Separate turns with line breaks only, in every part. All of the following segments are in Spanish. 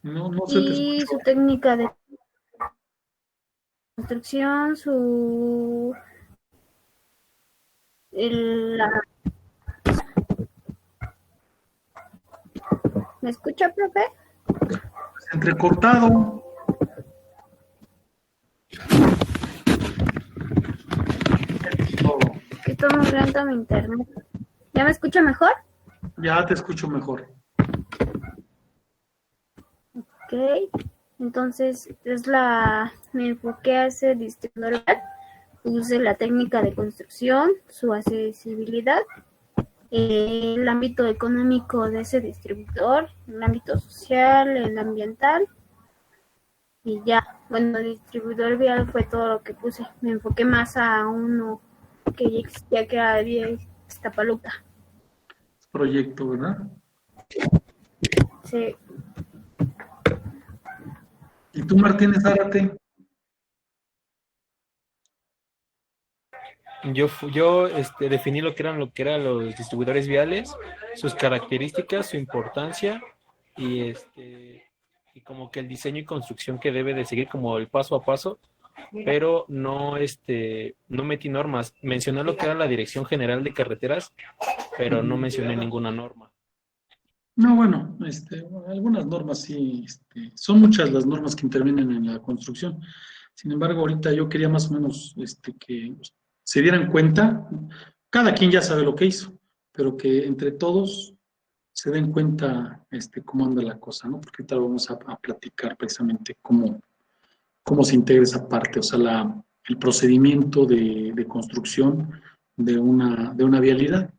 No, no se te
y
escuchó.
su técnica de construcción, su la, ¿me escucha, profe?
Entrecortado. Todo.
Que está muy lento mi internet. ¿Ya me escucha mejor?
Ya te escucho mejor.
Ok. Entonces, me enfoqué a ese distribuidor. Use la técnica de construcción, su accesibilidad, el ámbito económico de ese distribuidor, el ámbito social, el ambiental y ya. Bueno, el distribuidor vial fue todo lo que puse. Me enfoqué más a uno que ya existía, que era de Iztapaluca.
Proyecto, ¿verdad?
Sí.
¿Y tú, Martínez Zárate?
Yo definí lo que eran los distribuidores viales, sus características, su importancia y como que el diseño y construcción que debe de seguir como el paso a paso, pero no metí normas. Mencioné lo que era la Dirección General de Carreteras, pero no
Ujú.
mencioné ninguna norma.
No, bueno, algunas normas sí, son muchas las normas que intervienen en la construcción. Sin embargo, ahorita yo quería más o menos que se dieran cuenta, cada quien ya sabe lo que hizo, pero que entre todos se den cuenta cómo anda la cosa, ¿no? Porque ahorita vamos a platicar precisamente cómo se integra esa parte, o sea, el procedimiento de construcción de una vialidad.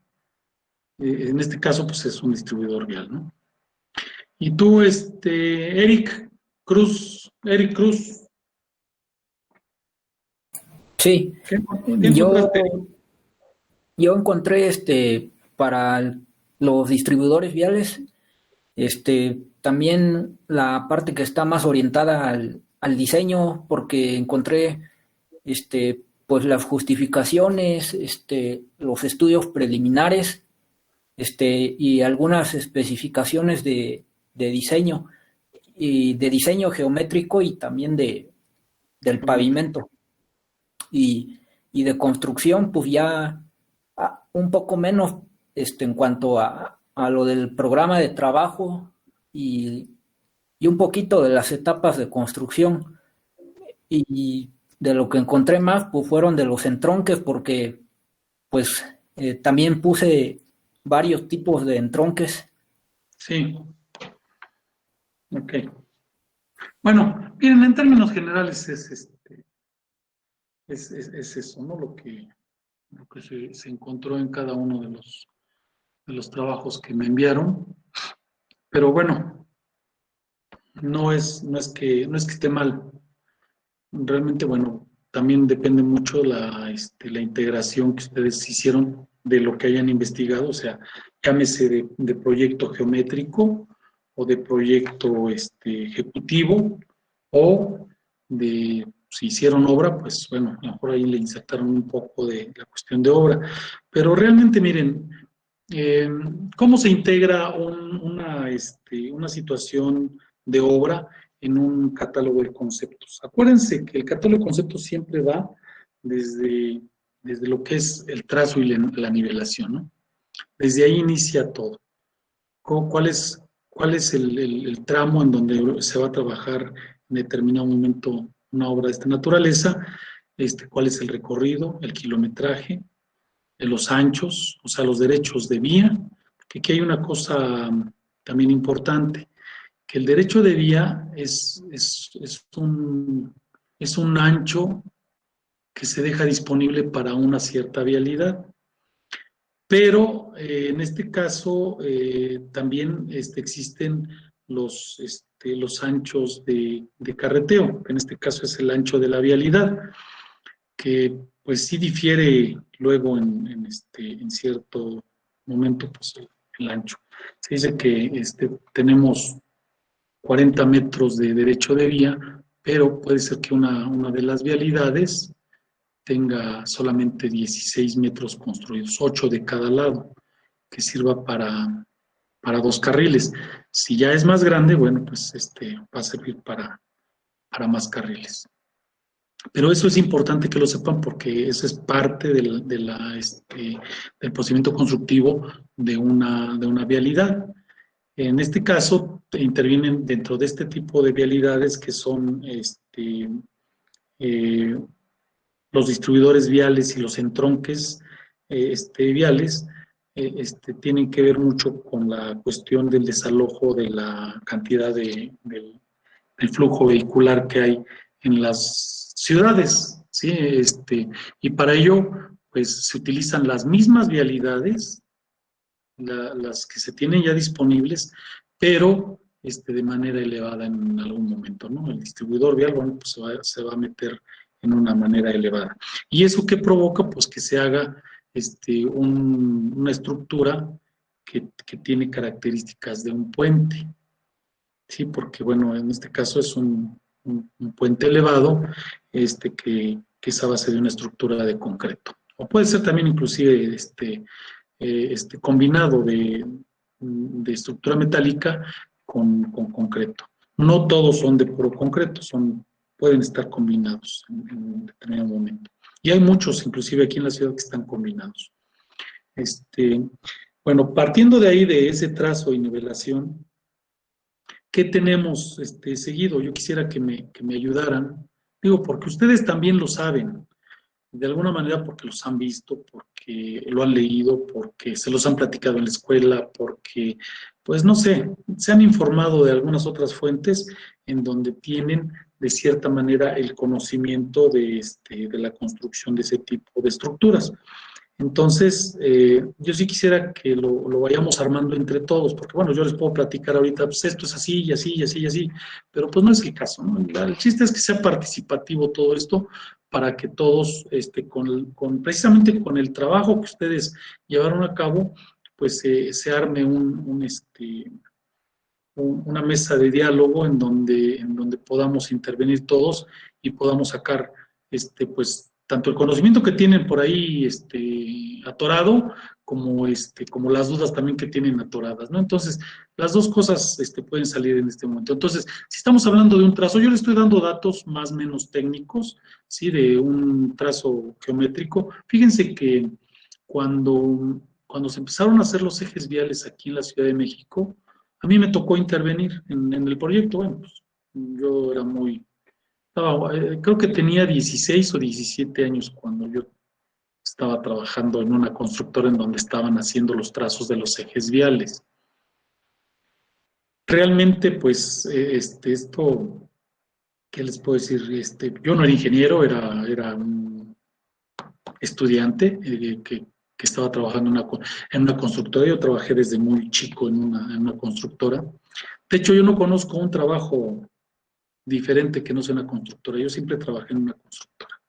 En este caso, pues es un distribuidor vial, ¿no? Y tú, Eric Cruz,
Sí,
¿qué, qué
yo,
encontraste?
yo encontré para los distribuidores viales, también la parte que está más orientada al diseño, porque encontré pues las justificaciones, los estudios preliminares, y algunas especificaciones de diseño, y de diseño geométrico y también del pavimento. Y, y de construcción, pues ya un poco menos en cuanto a lo del programa de trabajo y, y un poquito de las etapas de construcción. Y de lo que encontré más, pues fueron de los entronques, porque pues también puse varios tipos de entronques.
Sí, ok. Bueno, miren, en términos generales es eso, ¿no? Lo que se encontró en cada uno de los trabajos que me enviaron. Pero bueno, no es que esté mal. Realmente, bueno, también depende mucho la integración que ustedes hicieron de lo que hayan investigado, o sea, llámese de proyecto geométrico o de proyecto ejecutivo o si hicieron obra, pues bueno, a lo mejor ahí le insertaron un poco de la cuestión de obra. Pero realmente, miren, eh, ¿cómo se integra una situación de obra en un catálogo de conceptos? Acuérdense que el catálogo de conceptos siempre va desde, desde lo que es el trazo y la nivelación, ¿no? Desde ahí inicia todo. ¿Cuál es el tramo en donde se va a trabajar en determinado momento una obra de esta naturaleza? ¿Cuál es el recorrido, el kilometraje, los anchos, o sea, los derechos de vía? Porque aquí hay una cosa también importante, que el derecho de vía es un ancho que se deja disponible para una cierta vialidad. Pero en este caso también existen los anchos de carreteo, que en este caso es el ancho de la vialidad, que pues sí difiere luego en cierto momento pues, el ancho. Se dice que tenemos 40 metros de derecho de vía, pero puede ser que una de las vialidades tenga solamente 16 metros construidos, 8 de cada lado, que sirva para 2 carriles. Si ya es más grande, bueno, pues va a servir para más carriles. Pero eso es importante que lo sepan porque eso es parte del procedimiento constructivo de una vialidad. En este caso, intervienen dentro de este tipo de vialidades que son los distribuidores viales y los entronques viales, tienen que ver mucho con la cuestión del desalojo de la cantidad del flujo vehicular que hay en las ciudades, ¿sí? Y para ello, pues se utilizan las mismas vialidades, las que se tienen ya disponibles, pero de manera elevada en algún momento, ¿no? El distribuidor vial, bueno, pues se va a meter en una manera elevada. ¿Y eso qué provoca? Pues que se haga una estructura que tiene características de un puente, ¿sí? Porque, bueno, en este caso es un puente elevado, que es a base de una estructura de concreto. O puede ser también inclusive combinado de estructura metálica con concreto. No todos son de puro concreto, pueden estar combinados en determinado momento. Y hay muchos, inclusive aquí en la ciudad, que están combinados. Bueno, partiendo de ahí, de ese trazo y nivelación, ¿qué tenemos seguido? Yo quisiera que me ayudaran. Digo, porque ustedes también lo saben, de alguna manera porque los han visto, porque lo han leído, porque se los han platicado en la escuela, porque, pues no sé, se han informado de algunas otras fuentes en donde tienen de cierta manera el conocimiento de la construcción de ese tipo de estructuras. Entonces, yo sí quisiera que lo vayamos armando entre todos, porque bueno, yo les puedo platicar ahorita, pues esto es así, y así, y así, y así, pero pues no es el caso, ¿no? El chiste es que sea participativo todo esto, para que todos, precisamente con el trabajo que ustedes llevaron a cabo, pues se arme una mesa de diálogo en donde podamos intervenir todos y podamos sacar, pues, tanto el conocimiento que tienen por ahí atorado, como las dudas también que tienen atoradas, ¿no? Entonces, las dos cosas pueden salir en este momento. Entonces, si estamos hablando de un trazo, yo le estoy dando datos más o menos técnicos, ¿sí? De un trazo geométrico. Fíjense que cuando se empezaron a hacer los ejes viales aquí en la Ciudad de México, a mí me tocó intervenir en el proyecto. Bueno, pues yo era creo que tenía 16 o 17 años cuando yo estaba trabajando en una constructora en donde estaban haciendo los trazos de los ejes viales. Realmente, pues, esto, ¿qué les puedo decir? Yo no era ingeniero, era un estudiante que estaba trabajando en una constructora. Yo trabajé desde muy chico en una constructora. De hecho, yo no conozco un trabajo diferente que no sea una constructora. Yo siempre trabajé en una constructora.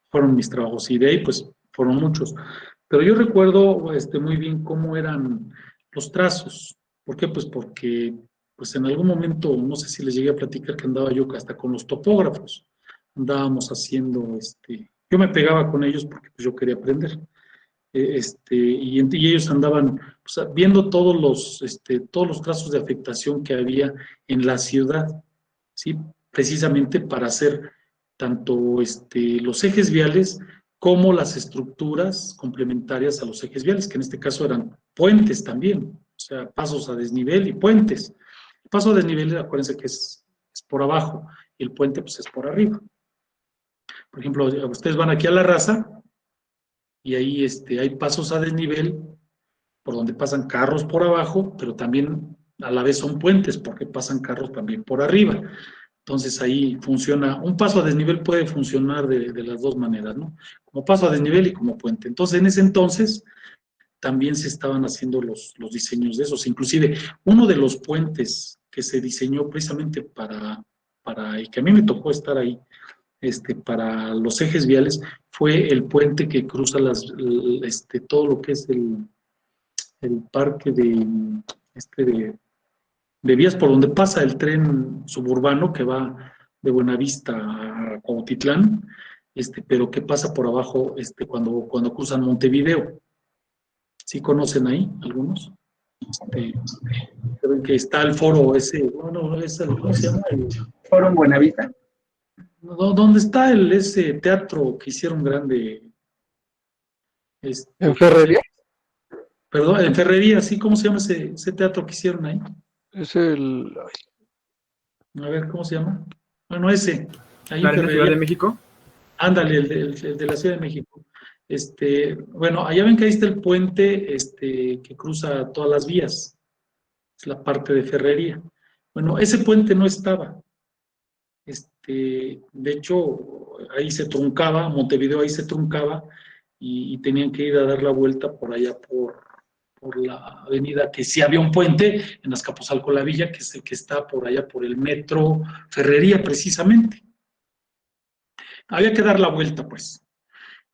Fueron mis trabajos y de ahí pues fueron muchos. Pero yo recuerdo muy bien cómo eran los trazos. ¿Por qué? Pues porque pues en algún momento, no sé si les llegué a platicar que andaba yo hasta con los topógrafos. Andábamos haciendo, yo me pegaba con ellos porque pues, yo quería aprender. Y ellos andaban pues, viendo todos los trazos de afectación que había en la ciudad, ¿sí? Precisamente para hacer tanto los ejes viales como las estructuras complementarias a los ejes viales, que en este caso eran puentes también, o sea, pasos a desnivel y puentes. El paso a desnivel, acuérdense que es por abajo, y el puente pues es por arriba. Por ejemplo, ustedes van aquí a La Raza, y ahí hay pasos a desnivel por donde pasan carros por abajo, pero también a la vez son puentes porque pasan carros también por arriba. Entonces ahí funciona, un paso a desnivel puede funcionar de las dos maneras, ¿no? Como paso a desnivel y como puente. Entonces en ese entonces también se estaban haciendo los diseños de esos. Inclusive uno de los puentes que se diseñó precisamente y que a mí me tocó estar ahí, para los ejes viales, fue el puente que cruza todo lo que es el parque de vías por donde pasa el tren suburbano que va de Buenavista a Cuautitlán, pero que pasa por abajo cuando cruzan Montevideo. ¿Sí conocen ahí algunos? Saben que está el foro ese, bueno, ¿cómo se llama?
Foro en Buenavista.
¿Dónde está ese teatro que hicieron grande?
¿En Ferrería?
Perdón, en Ferrería, ¿sí? ¿Cómo se llama ese teatro que hicieron ahí?
Es el...
A ver, ¿cómo se llama? Bueno, ese, ahí
¿La
en
de la Ciudad
Ferrería.
de México?
Ándale, el de la Ciudad de México. Bueno, allá ven que ahí está el puente que cruza todas las vías. Es la parte de Ferrería. Bueno, ese puente no estaba. De hecho, ahí se truncaba, Montevideo ahí se truncaba y tenían que ir a dar la vuelta por allá por la avenida, que sí había un puente en Azcapotzalco la Villa, que es el que está por allá por el metro Ferrería precisamente. Había que dar la vuelta, pues.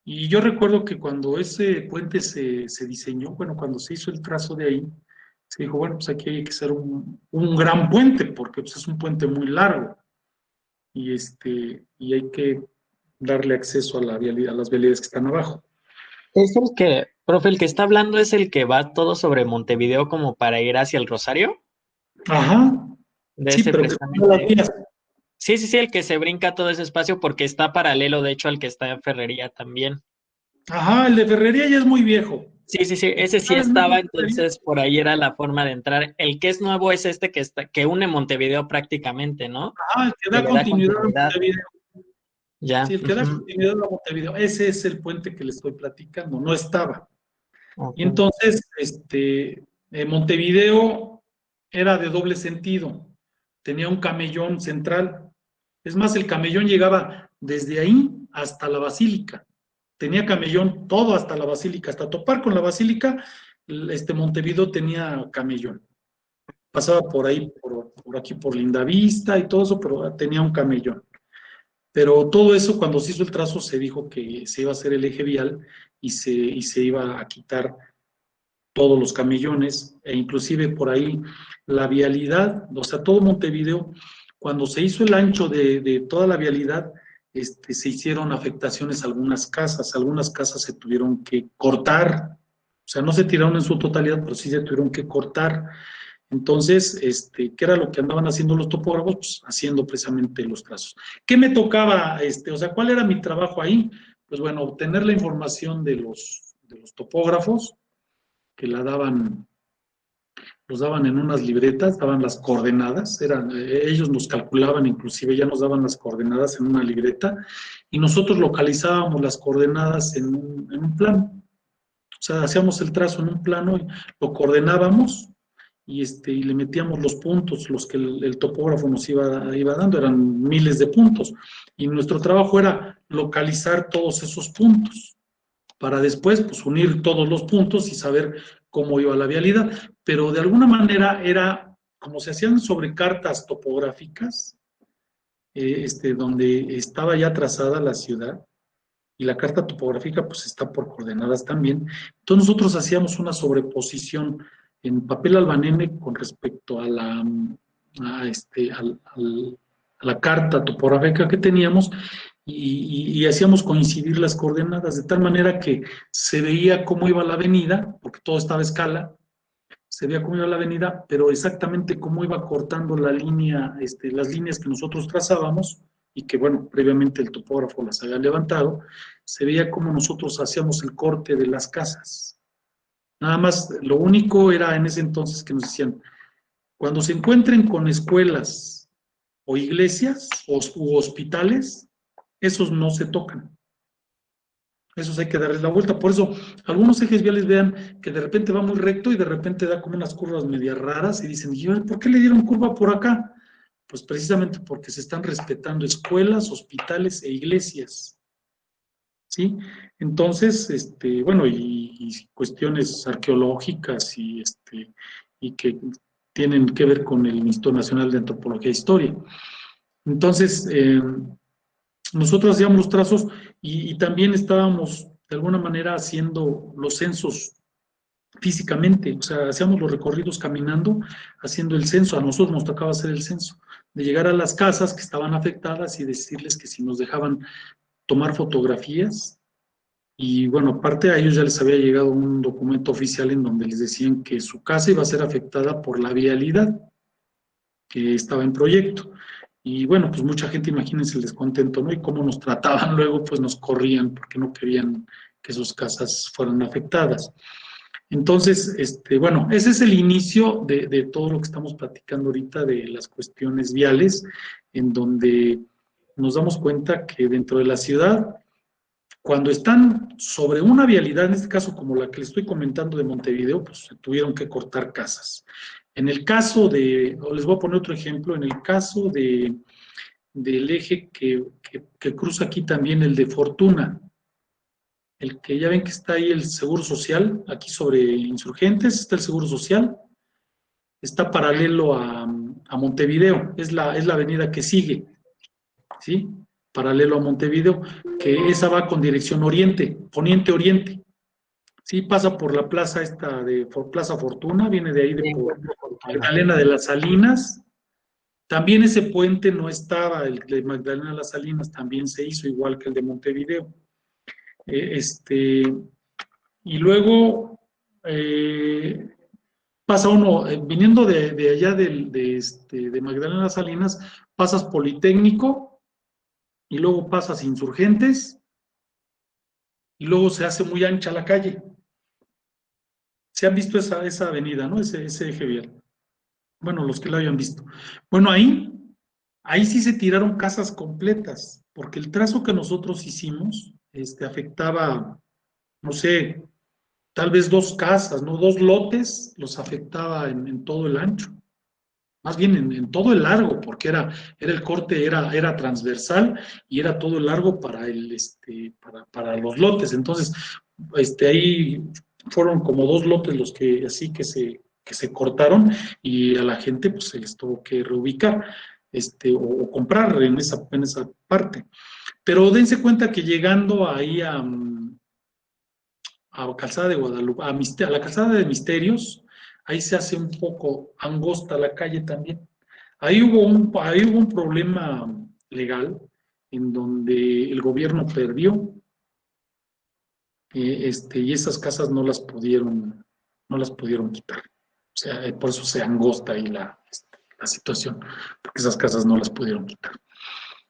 Y yo recuerdo que cuando ese puente se diseñó, bueno, cuando se hizo el trazo de ahí, se dijo, bueno, pues aquí hay que hacer un gran puente, porque pues, es un puente muy largo y hay que darle acceso a la vialidad, a las vialidades que están abajo.
Es el que, profe, el que está hablando es el que va todo sobre Montevideo como para ir hacia el Rosario.
Ajá,
De
sí,
ese
pero que son las
precisamente.
vías.
Sí, sí, sí, el que se brinca todo ese espacio porque está paralelo, de hecho, al que está en Ferrería también.
Ajá, el de Ferrería ya es muy viejo.
Sí, sí, sí, ese sí
¿Sabes más
estaba,
de Ferrería?
entonces por ahí era la forma de entrar. El que es nuevo es este que está, que une Montevideo prácticamente, ¿no?
Ajá, el que
Que
da
le da
continuidad a
continuidad.
Montevideo.
Ya.
Sí, el que da
Ujú.
continuidad a Montevideo. Ese es el puente que le estoy platicando, no estaba.
Ok.
Y entonces, Montevideo era de doble sentido. Tenía un camellón central. Es más, el camellón llegaba desde ahí hasta la basílica. Tenía camellón todo hasta la basílica, hasta topar con la basílica, Montevideo tenía camellón. Pasaba por ahí, por aquí, por Lindavista y todo eso, pero tenía un camellón. Pero todo eso, cuando se hizo el trazo, se dijo que se iba a hacer el eje vial y se iba a quitar todos los camellones, e inclusive por ahí la vialidad, o sea, todo Montevideo, cuando se hizo el ancho de toda la vialidad, se hicieron afectaciones a algunas casas se tuvieron que cortar, o sea, no se tiraron en su totalidad, pero sí se tuvieron que cortar. Entonces, ¿qué era lo que andaban haciendo los topógrafos? Pues haciendo precisamente los trazos. ¿Qué me tocaba, o sea, cuál era mi trabajo ahí? Pues bueno, obtener la información de los topógrafos, que los daban en unas libretas, daban las coordenadas, ellos nos calculaban, inclusive ya nos daban las coordenadas en una libreta, y nosotros localizábamos las coordenadas en un plano. O sea, hacíamos el trazo en un plano y lo coordenábamos y le metíamos los puntos, los que el topógrafo nos iba dando, eran miles de puntos. Y nuestro trabajo era localizar todos esos puntos para después pues, unir todos los puntos y saber cómo iba la vialidad. Pero de alguna manera era como se hacían sobre cartas topográficas, donde estaba ya trazada la ciudad, y la carta topográfica pues está por coordenadas también. Entonces nosotros hacíamos una sobreposición en papel albanene con respecto a la carta topográfica que teníamos y hacíamos coincidir las coordenadas de tal manera que se veía cómo iba la avenida, porque todo estaba a escala, se veía cómo iba la avenida, pero exactamente cómo iba cortando la línea, las líneas que nosotros trazábamos y que, bueno, previamente el topógrafo las había levantado, se veía cómo nosotros hacíamos el corte de las casas. Nada más, lo único era en ese entonces que nos decían, cuando se encuentren con escuelas o iglesias u hospitales, esos no se tocan. Esos hay que darles la vuelta. Por eso, algunos ejes viales vean que de repente va muy recto y de repente da como unas curvas medias raras y dicen, ¿por qué le dieron curva por acá? Pues precisamente porque se están respetando escuelas, hospitales e iglesias. ¿Sí? Entonces, bueno, y cuestiones arqueológicas y que tienen que ver con el Instituto Nacional de Antropología e Historia. Entonces, nosotros hacíamos los trazos y también estábamos de alguna manera haciendo los censos físicamente, o sea, hacíamos los recorridos caminando, haciendo el censo. A nosotros nos tocaba hacer el censo, de llegar a las casas que estaban afectadas y decirles que si nos dejaban tomar fotografías Y bueno, aparte a ellos ya les había llegado un documento oficial en donde les decían que su casa iba a ser afectada por la vialidad que estaba en proyecto. Y bueno, pues mucha gente, imagínense el descontento, ¿no? Y cómo nos trataban luego, pues nos corrían porque no querían que sus casas fueran afectadas. Entonces, bueno, ese es el inicio de todo lo que estamos platicando ahorita de las cuestiones viales, en donde nos damos cuenta que dentro de la ciudad, cuando están sobre una vialidad, en este caso como la que les estoy comentando de Montevideo, pues se tuvieron que cortar casas. En el caso les voy a poner otro ejemplo, en el caso del eje que cruza aquí también el de Fortuna, el que ya ven que está ahí el Seguro Social, aquí sobre Insurgentes, está el Seguro Social, está paralelo a Montevideo, es la avenida que sigue, ¿sí? Paralelo a Montevideo, que esa va con dirección oriente, poniente-oriente. Sí, pasa por la plaza esta por Plaza Fortuna, viene de ahí por Magdalena de las Salinas. También ese puente no estaba, el de Magdalena de las Salinas también se hizo igual que el de Montevideo. Y luego pasa uno, viniendo de allá de Magdalena de las Salinas, pasas Politécnico y luego pasas Insurgentes y luego se hace muy ancha la calle. Se han visto esa avenida, ¿no? Ese eje vial. Bueno, los que lo hayan visto. Bueno, ahí sí se tiraron casas completas, porque el trazo que nosotros hicimos afectaba, no sé, tal vez 2 casas, ¿no? 2 lotes los afectaba en todo el ancho. Más bien en todo el largo, porque era el corte, era transversal y era todo el largo para para los lotes. Entonces, ahí fueron como 2 lotes los que así que se cortaron y a la gente pues se les tuvo que reubicar o comprar en esa parte. Pero dense cuenta que llegando ahí a Calzada de Guadalupe, a la Calzada de Misterios, ahí se hace un poco angosta la calle también. Ahí hubo un problema legal en donde el gobierno perdió y esas casas no las pudieron quitar. O sea, por eso se angosta ahí la situación, porque esas casas no las pudieron quitar.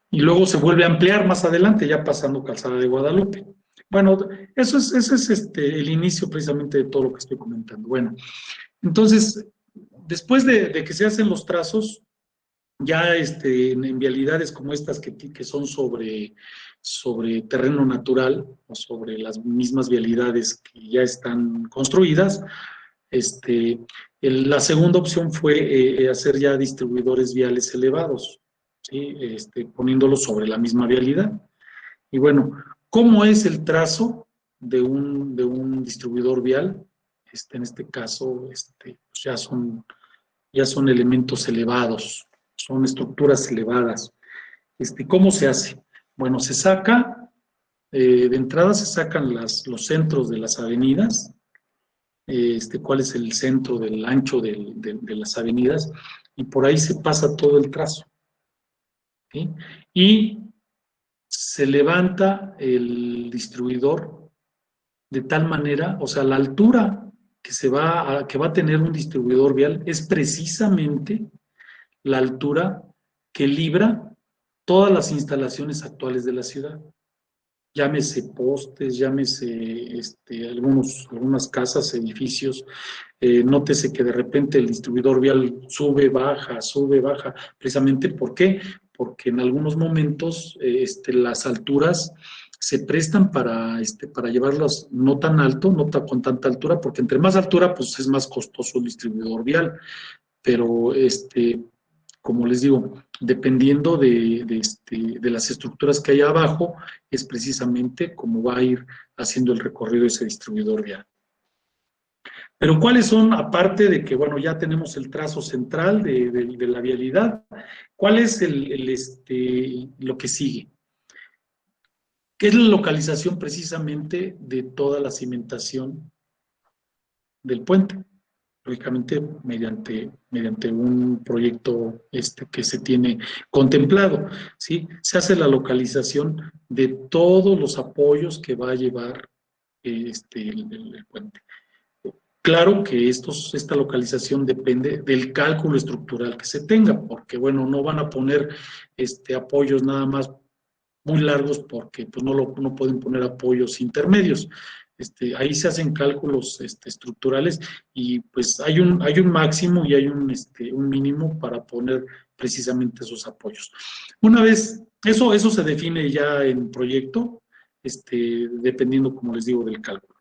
Y luego se vuelve a ampliar más adelante, ya pasando Calzada de Guadalupe. Bueno, ese es el inicio precisamente de todo lo que estoy comentando. Bueno, entonces, después de que se hacen los trazos, ya en vialidades como estas que son sobre terreno natural o sobre las mismas vialidades que ya están construidas, la segunda opción fue hacer ya distribuidores viales elevados, ¿sí? Poniéndolos sobre la misma vialidad. Y bueno, ¿cómo es el trazo de un distribuidor vial? En este caso, ya son elementos elevados, son estructuras elevadas. ¿Cómo se hace? Bueno, se saca, de entrada se sacan los centros de las avenidas, cuál es el centro del ancho de las avenidas, y por ahí se pasa todo el trazo. ¿Sí? Y se levanta el distribuidor de tal manera, o sea, la altura que va a tener un distribuidor vial es precisamente la altura que libra todas las instalaciones actuales de la ciudad. Llámese postes, llámese algunas casas, edificios. Nótese que de repente el distribuidor vial sube, baja, precisamente ¿por qué? Porque en algunos momentos las alturas se prestan para llevarlos no tan alto, con tanta altura, porque entre más altura, pues es más costoso el distribuidor vial. Pero como les digo, dependiendo de las estructuras que hay abajo, es precisamente cómo va a ir haciendo el recorrido ese distribuidor vial. Pero ¿cuáles son, aparte de que, bueno, ya tenemos el trazo central de la vialidad, cuál es lo que sigue? ¿Qué es la localización precisamente de toda la cimentación del puente? Lógicamente mediante un proyecto que se tiene contemplado, ¿sí? Se hace la localización de todos los apoyos que va a llevar el puente. Claro que esta localización depende del cálculo estructural que se tenga, porque bueno, no van a poner apoyos nada más muy largos porque pues, no pueden poner apoyos intermedios. Ahí se hacen cálculos estructurales y pues hay un máximo y hay un mínimo para poner precisamente esos apoyos. Una vez, eso se define ya en proyecto, dependiendo, como les digo, del cálculo.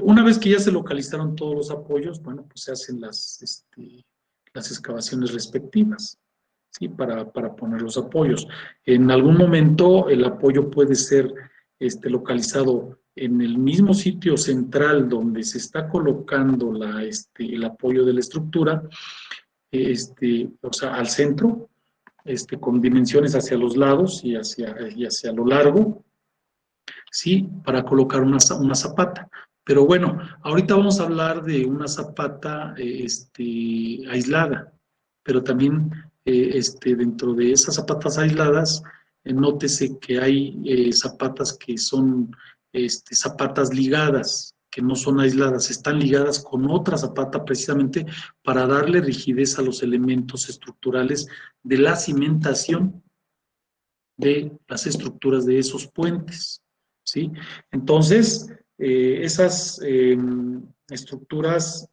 Una vez que ya se localizaron todos los apoyos, bueno, pues se hacen las excavaciones respectivas, ¿sí? Para poner los apoyos. En algún momento el apoyo puede ser localizado en el mismo sitio central donde se está colocando el apoyo de la estructura, o sea, al centro, con dimensiones hacia los lados y hacia lo largo, ¿sí? Para colocar una zapata. Pero bueno, ahorita vamos a hablar de una zapata aislada, pero también dentro de esas zapatas aisladas, nótese que hay zapatas que son zapatas ligadas, que no son aisladas, están ligadas con otra zapata precisamente para darle rigidez a los elementos estructurales de la cimentación de las estructuras de esos puentes, ¿sí? Entonces, esas estructuras,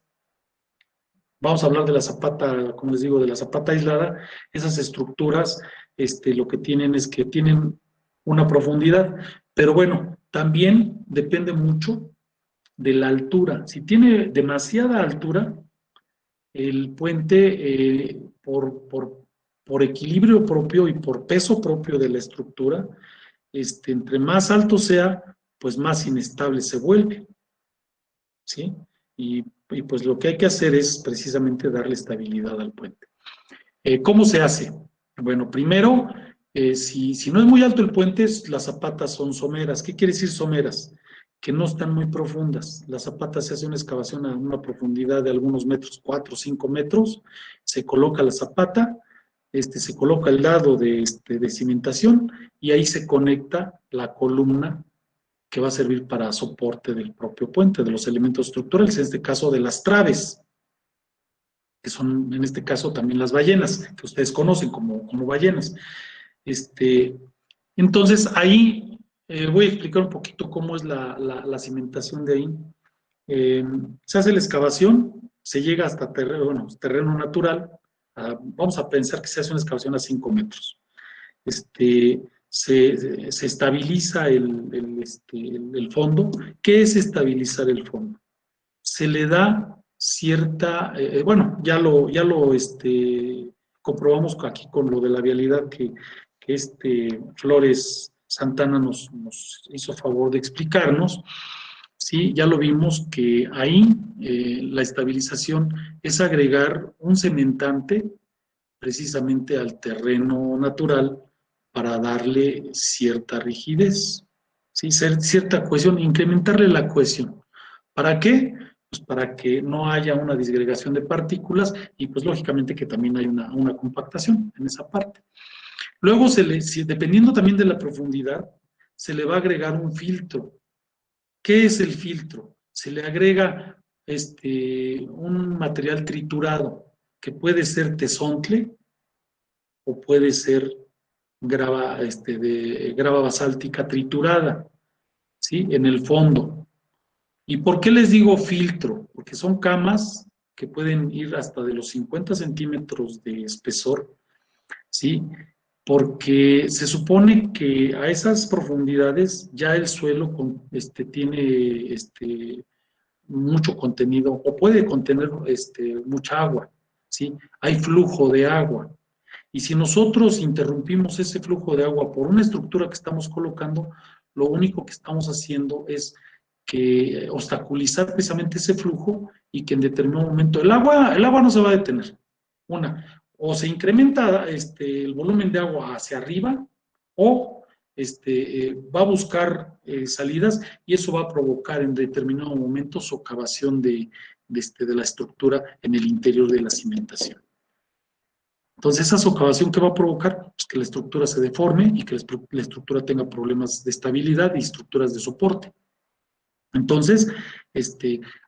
vamos a hablar de la zapata, como les digo, de la zapata aislada, esas estructuras lo que tienen es que tienen una profundidad, pero bueno, también depende mucho de la altura. Si tiene demasiada altura, el puente, por equilibrio propio y por peso propio de la estructura, entre más alto sea, pues más inestable se vuelve, ¿sí? Y pues lo que hay que hacer es precisamente darle estabilidad al puente. ¿Cómo se hace? Bueno, primero, si no es muy alto el puente, las zapatas son someras. ¿Qué quiere decir someras? Que no están muy profundas. La zapata se hace una excavación a una profundidad de algunos metros, 4 o 5 metros, se coloca la zapata, se coloca el lado de cimentación y ahí se conecta la columna que va a servir para soporte del propio puente, de los elementos estructurales, en este caso de las traves, que son en este caso también las ballenas, que ustedes conocen como ballenas. Entonces ahí voy a explicar un poquito cómo es la cimentación de ahí. Se hace la excavación, se llega hasta terreno natural, vamos a pensar que se hace una excavación a 5 metros. Se estabiliza el fondo. ¿Qué es estabilizar el fondo? Se le da cierta, bueno, ya lo comprobamos aquí con lo de la vialidad que Flores Santana nos hizo favor de explicarnos. Sí, ya lo vimos que ahí la estabilización es agregar un cementante precisamente al terreno natural para darle cierta rigidez, ¿sí? Cierta cohesión, incrementarle la cohesión. ¿Para qué? Pues para que no haya una disgregación de partículas y pues lógicamente que también hay una compactación en esa parte. Luego, dependiendo también de la profundidad, se le va a agregar un filtro. ¿Qué es el filtro? Se le agrega un material triturado, que puede ser tezontle o puede ser grava basáltica triturada, ¿sí? En el fondo. ¿Y por qué les digo filtro? Porque son camas que pueden ir hasta de los 50 centímetros de espesor, ¿sí? Porque se supone que a esas profundidades ya el suelo tiene mucho contenido o puede contener mucha agua, ¿sí? Hay flujo de agua. Y si nosotros interrumpimos ese flujo de agua por una estructura que estamos colocando, lo único que estamos haciendo es que obstaculizar precisamente ese flujo y que en determinado momento el agua no se va a detener. O se incrementa el volumen de agua hacia arriba o va a buscar salidas y eso va a provocar en determinado momento socavación de la estructura en el interior de la cimentación. Entonces, esa socavación que va a provocar pues, que la estructura se deforme y que la estructura tenga problemas de estabilidad y estructuras de soporte. Entonces,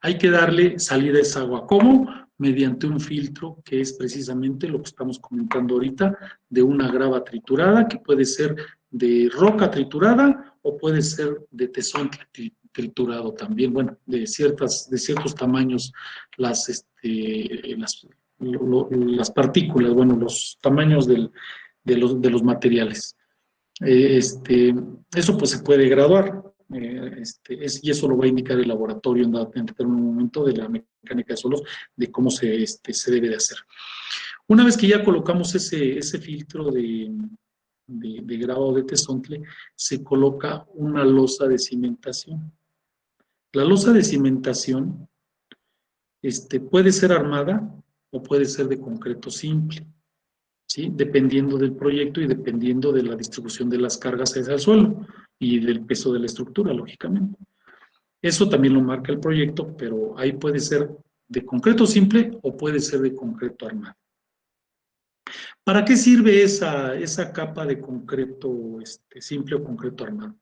hay que darle salida a esa agua. ¿Cómo? Mediante un filtro que es precisamente lo que estamos comentando ahorita, de una grava triturada, que puede ser de roca triturada o puede ser de tezontle triturado también, bueno, de ciertos tamaños, las partículas, bueno, los tamaños de los materiales. Eso pues se puede graduar, y eso lo va a indicar el laboratorio en determinado momento de la mecánica de suelos, de cómo se debe de hacer. Una vez que ya colocamos ese filtro de grabado de tezontle, se coloca una losa de cimentación. La losa de cimentación puede ser armada o puede ser de concreto simple, ¿sí? Dependiendo del proyecto y dependiendo de la distribución de las cargas hacia el suelo y del peso de la estructura, lógicamente. Eso también lo marca el proyecto, pero ahí puede ser de concreto simple o puede ser de concreto armado. ¿Para qué sirve esa capa de concreto simple o concreto armado?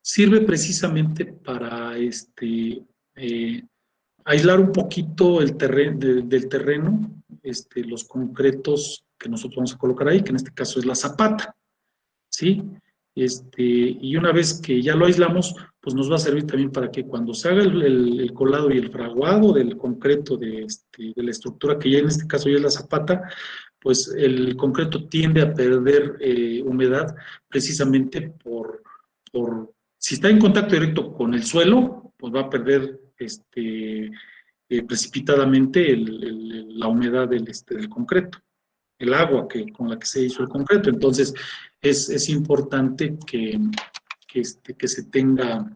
Sirve precisamente para aislar un poquito del terreno, los concretos que nosotros vamos a colocar ahí, que en este caso es la zapata, ¿sí? Y una vez que ya lo aislamos, pues nos va a servir también para que cuando se haga el colado y el fraguado del concreto de la estructura, que ya en este caso ya es la zapata, pues el concreto tiende a perder humedad precisamente por si está en contacto directo con el suelo, pues va a perder precipitadamente la humedad del concreto, el agua con la que se hizo el concreto. Entonces, es importante que se tenga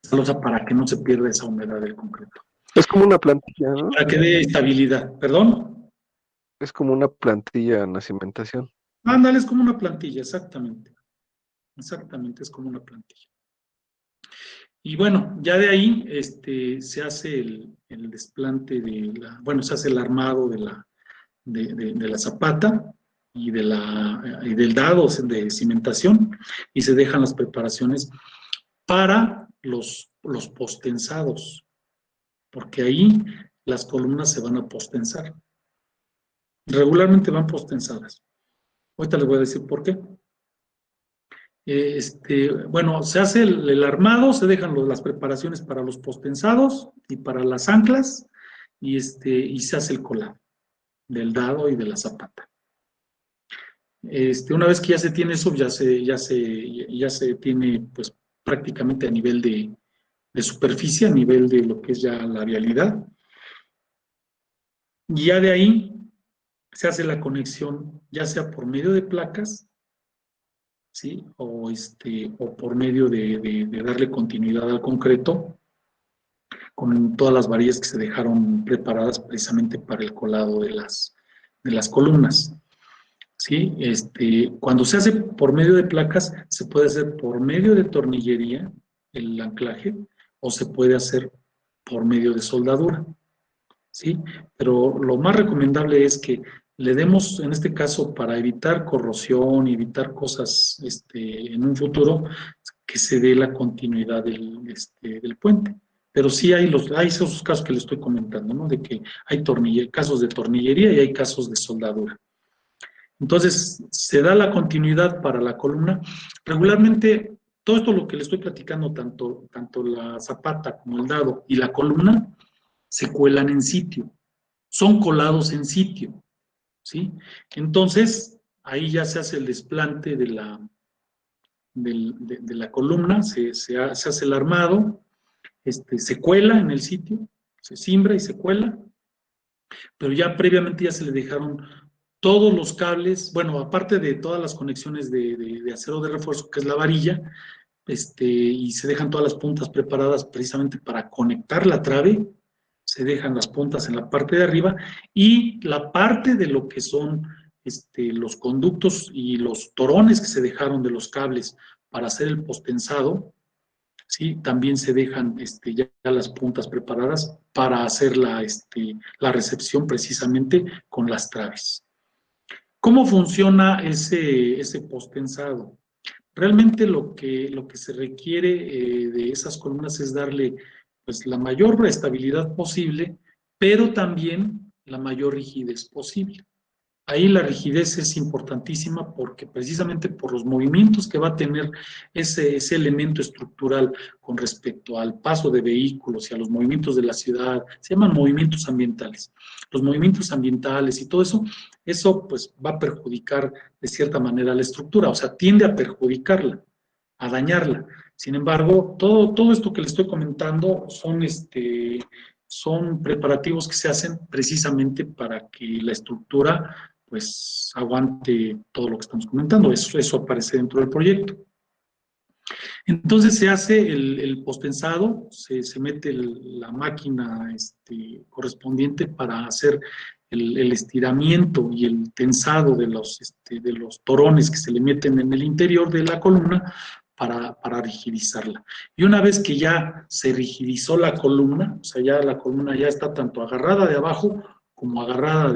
esa losa para que no se pierda esa humedad del concreto.
Es como una plantilla, ¿no?
Para que dé estabilidad. ¿Perdón?
Es como una plantilla en la cimentación.
Ándale, es como una plantilla, exactamente. Exactamente, es como una plantilla. Y bueno, ya de ahí se hace el desplante se hace el armado de la zapata y del dado de cimentación, y se dejan las preparaciones para los postensados, porque ahí las columnas se van a postensar. Regularmente van postensadas. Ahorita les voy a decir por qué. Bueno, se hace el armado, se dejan las preparaciones para los postensados y para las anclas, y se hace el colado del dado y de la zapata. Una vez que ya se tiene eso, ya se tiene pues prácticamente a nivel de superficie, a nivel de lo que es ya la vialidad. Y ya de ahí se hace la conexión, ya sea por medio de placas, ¿sí? O por medio de darle continuidad al concreto, con todas las varillas que se dejaron preparadas precisamente para el colado de las columnas, ¿sí? Cuando se hace por medio de placas, se puede hacer por medio de tornillería, el anclaje, o se puede hacer por medio de soldadura, ¿sí? Pero lo más recomendable es que le demos, en este caso, para evitar corrosión y evitar cosas en un futuro, que se dé la continuidad del puente. Pero sí hay esos casos que le estoy comentando, ¿no? De que hay casos de tornillería y hay casos de soldadura. Entonces, se da la continuidad para la columna. Regularmente, todo esto lo que le estoy platicando, tanto la zapata como el dado y la columna, se cuelan en sitio. Son colados en sitio, ¿sí? Entonces, ahí ya se hace el desplante de la columna, se hace el armado, se cuela en el sitio, se cimbra y se cuela, pero ya previamente ya se le dejaron todos los cables, bueno, aparte de todas las conexiones de acero de refuerzo, que es la varilla, y se dejan todas las puntas preparadas precisamente para conectar la trave, se dejan las puntas en la parte de arriba, y la parte de lo que son los conductos y los torones que se dejaron de los cables para hacer el postensado, ¿sí? También se dejan ya las puntas preparadas para hacer la recepción precisamente con las traves. ¿Cómo funciona ese postensado? realmente lo que se requiere de esas columnas es darle pues, la mayor estabilidad posible, pero también la mayor rigidez posible. Ahí la rigidez es importantísima porque precisamente por los movimientos que va a tener ese elemento estructural con respecto al paso de vehículos y a los movimientos de la ciudad, se llaman movimientos ambientales. Los movimientos ambientales y todo eso pues va a perjudicar de cierta manera la estructura, o sea, tiende a perjudicarla, a dañarla. Sin embargo, todo esto que le estoy comentando son preparativos que se hacen precisamente para que la estructura pues aguante todo lo que estamos comentando. Eso aparece dentro del proyecto. Entonces se hace el postensado, se mete la máquina correspondiente para hacer el estiramiento y el tensado de los torones que se le meten en el interior de la columna para rigidizarla. Y una vez que ya se rigidizó la columna, o sea, ya la columna ya está tanto agarrada de abajo como agarrada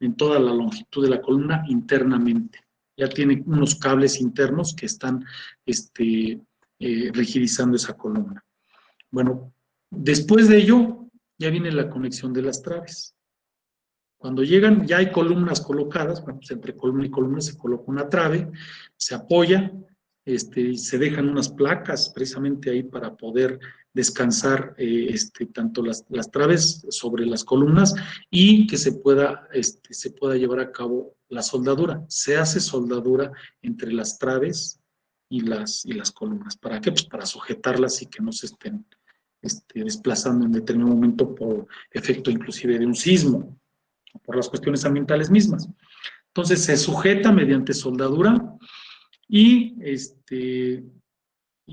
en toda la longitud de la columna internamente. Ya tiene unos cables internos que están rigidizando esa columna. Bueno, después de ello ya viene la conexión de las traves. Cuando llegan, ya hay columnas colocadas, bueno, pues entre columna y columna se coloca una trave, se apoya, se dejan unas placas precisamente ahí para poder descansar tanto las traves sobre las columnas y que se pueda llevar a cabo la soldadura. Se hace soldadura entre las traves y las columnas. ¿Para qué? Pues para sujetarlas y que no se estén desplazando en determinado momento por efecto inclusive de un sismo, o por las cuestiones ambientales mismas. Entonces se sujeta mediante soldadura y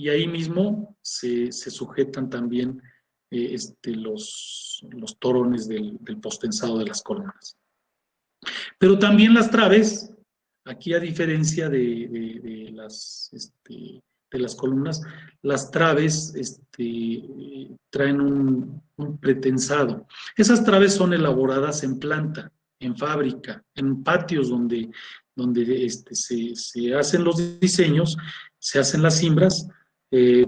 ahí mismo se sujetan también los torones del postensado de las columnas. Pero también las traves, aquí a diferencia de las columnas, las traves traen un pretensado. Esas traves son elaboradas en planta, en fábrica, en patios donde se hacen los diseños, se hacen las cimbras,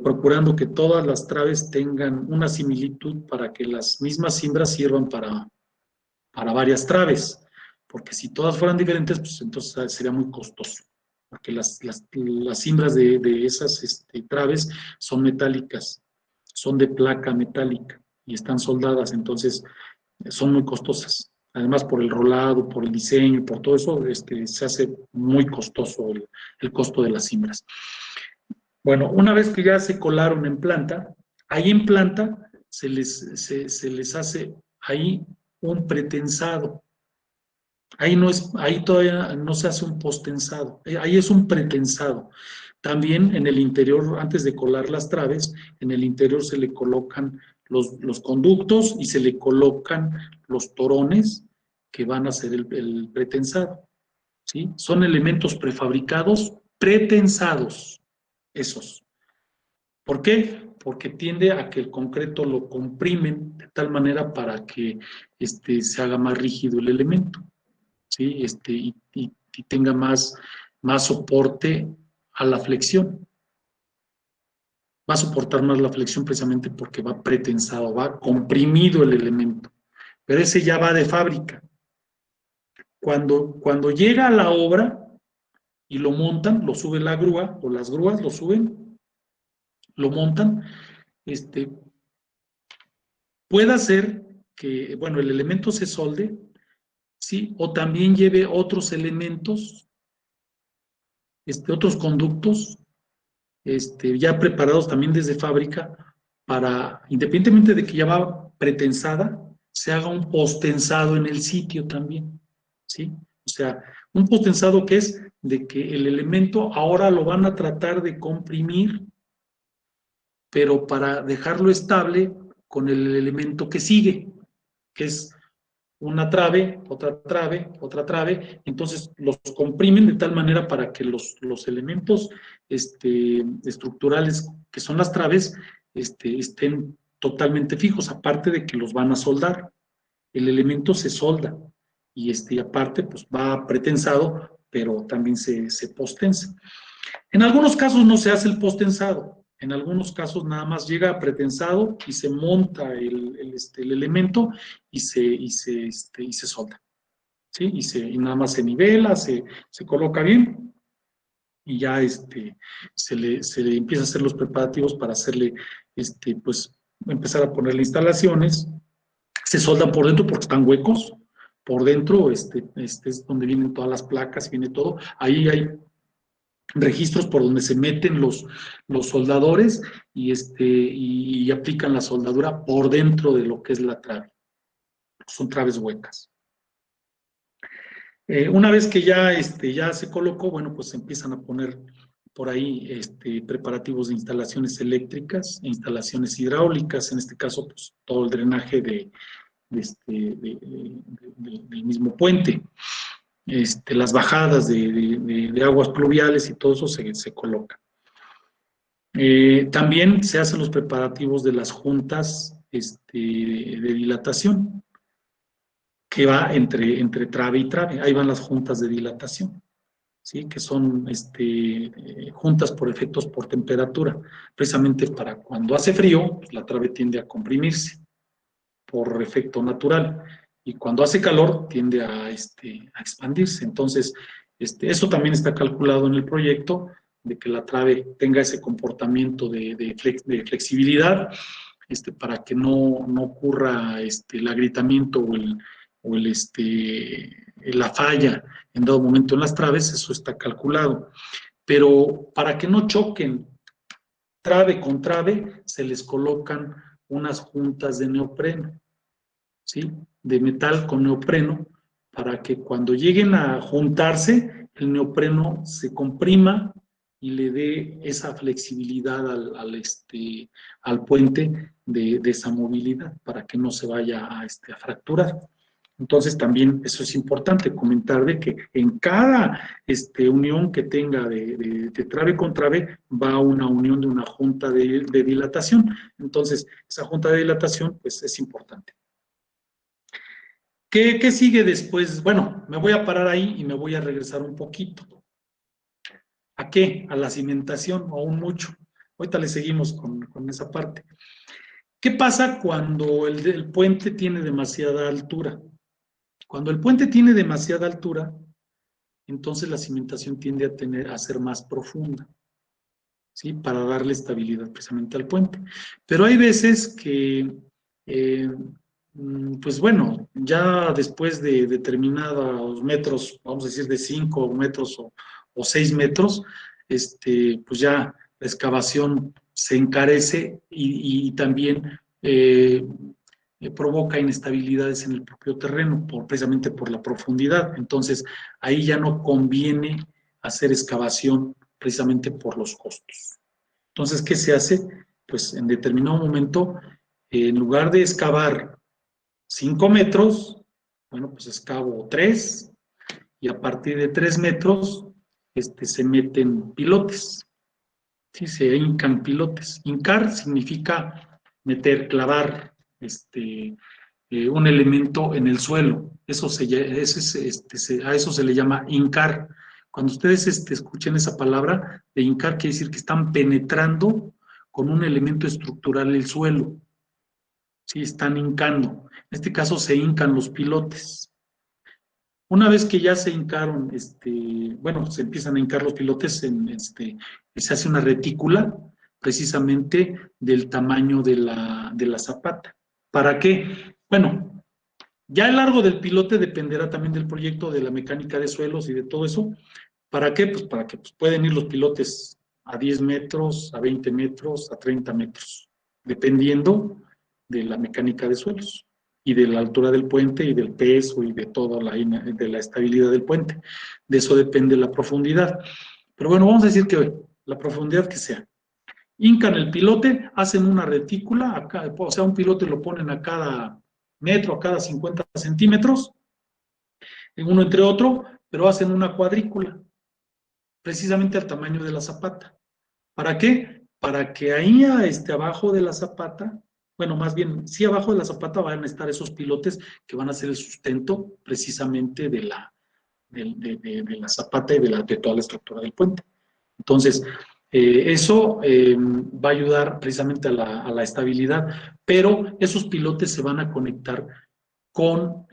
procurando que todas las traves tengan una similitud para que las mismas cimbras sirvan para varias traves, porque si todas fueran diferentes, pues entonces sería muy costoso, porque las cimbras de esas traves son metálicas, son de placa metálica y están soldadas, entonces son muy costosas. Además, por el rolado, por el diseño, por todo eso, se hace muy costoso el costo de las cimbras. Bueno, una vez que ya se colaron en planta, ahí en planta se les hace ahí un pretensado. Ahí todavía no se hace un postensado, ahí es un pretensado. También en el interior, antes de colar las traves, en el interior se le colocan los conductos y se le colocan los torones que van a ser el pretensado, ¿sí? Son elementos prefabricados, pretensados, esos. ¿Por qué? Porque tiende a que el concreto lo comprimen de tal manera para que se haga más rígido el elemento, ¿sí? Y tenga más soporte a la flexión. Va a soportar más la flexión precisamente porque va pretensado, va comprimido el elemento. Pero ese ya va de fábrica. Cuando llega a la obra y lo montan, lo sube la grúa, o las grúas lo suben, lo montan, puede ser que, bueno, el elemento se solde, ¿sí? O también lleve otros elementos, otros conductos, ya preparados también desde fábrica, para, independientemente de que ya va pretensada, se haga un postensado en el sitio también, ¿sí? O sea, un postensado que es de que el elemento ahora lo van a tratar de comprimir, pero para dejarlo estable con el elemento que sigue, que es una trave, otra trave, otra trave, entonces los comprimen de tal manera para que los elementos estructurales que son las traves estén totalmente fijos, aparte de que los van a soldar. El elemento se solda y aparte pues va pretensado, pero también se postensa. En algunos casos no se hace el posttensado, en algunos casos nada más llega pretensado y se monta el elemento y se solda, ¿sí? Y nada más se nivela, se coloca bien y ya se le empieza a hacer los preparativos para hacerle, pues, empezar a ponerle instalaciones. Se soldan por dentro porque están huecos. Por dentro, es donde vienen todas las placas, viene todo. Ahí hay registros por donde se meten los soldadores y aplican la soldadura por dentro de lo que es la trave. Son traves huecas. Una vez que ya se colocó, bueno, pues se empiezan a poner por ahí preparativos de instalaciones eléctricas e instalaciones hidráulicas, en este caso, pues todo el drenaje del mismo puente. Las bajadas de aguas pluviales y todo eso se coloca. También se hacen los preparativos de las juntas de dilatación, que va entre trave y trave. Ahí van las juntas de dilatación, ¿sí? Que son juntas por efectos por temperatura, precisamente para cuando hace frío, pues la trave tiende a comprimirse por efecto natural, y cuando hace calor tiende a expandirse. Entonces, eso también está calculado en el proyecto, de que la trave tenga ese comportamiento de flexibilidad, para que no ocurra el agrietamiento o la falla en dado momento en las traves. Eso está calculado. Pero para que no choquen trave con trave, se les colocan unas juntas de neopreno, ¿sí? De metal con neopreno, para que cuando lleguen a juntarse, el neopreno se comprima y le dé esa flexibilidad al puente de esa movilidad, para que no se vaya a fracturar. Entonces también eso es importante comentar, de que en cada unión que tenga de trave con trave va una unión de una junta de dilatación. Entonces esa junta de dilatación pues es importante. ¿Qué sigue después? Bueno, me voy a parar ahí y me voy a regresar un poquito. ¿A qué? A la cimentación, o aún mucho. Ahorita le seguimos con esa parte. ¿Qué pasa cuando el puente tiene demasiada altura? Cuando el puente tiene demasiada altura, entonces la cimentación tiende a ser más profunda, ¿sí? Para darle estabilidad precisamente al puente. Pero hay veces que, pues bueno, ya después de determinados metros, vamos a decir de 5 metros o 6 metros, pues ya la excavación se encarece y también provoca inestabilidades en el propio terreno, precisamente por la profundidad. Entonces, ahí ya no conviene hacer excavación precisamente por los costos. Entonces, ¿qué se hace? Pues en determinado momento, en lugar de excavar 5 metros, bueno, pues excavo 3, y a partir de 3 metros se meten pilotes. Sí, se hincan pilotes. Hincar significa meter, clavar un elemento en el suelo. A eso se le llama hincar. Cuando ustedes escuchen esa palabra de hincar, quiere decir que están penetrando con un elemento estructural el suelo. Sí, están hincando. En este caso se hincan los pilotes. Una vez que ya se hincaron, bueno, se empiezan a hincar los pilotes, se hace una retícula precisamente del tamaño de la zapata. ¿Para qué? Bueno, ya el largo del pilote dependerá también del proyecto, de la mecánica de suelos y de todo eso. ¿Para qué? Pues para que pueden ir los pilotes a 10 metros, a 20 metros, a 30 metros, dependiendo de la mecánica de suelos y de la altura del puente y del peso y de toda de la estabilidad del puente. De eso depende la profundidad. Pero bueno, vamos a decir que la profundidad que sea. Hincan el pilote, hacen una retícula, o sea, un pilote lo ponen a cada metro, a cada 50 centímetros, uno entre otro, pero hacen una cuadrícula, precisamente al tamaño de la zapata. ¿Para qué? Para que ahí abajo de la zapata, bueno, más bien, sí, abajo de la zapata van a estar esos pilotes que van a ser el sustento precisamente de la zapata y de toda la estructura del puente. Entonces, eso va a ayudar precisamente a la estabilidad, pero esos pilotes se van a conectar con,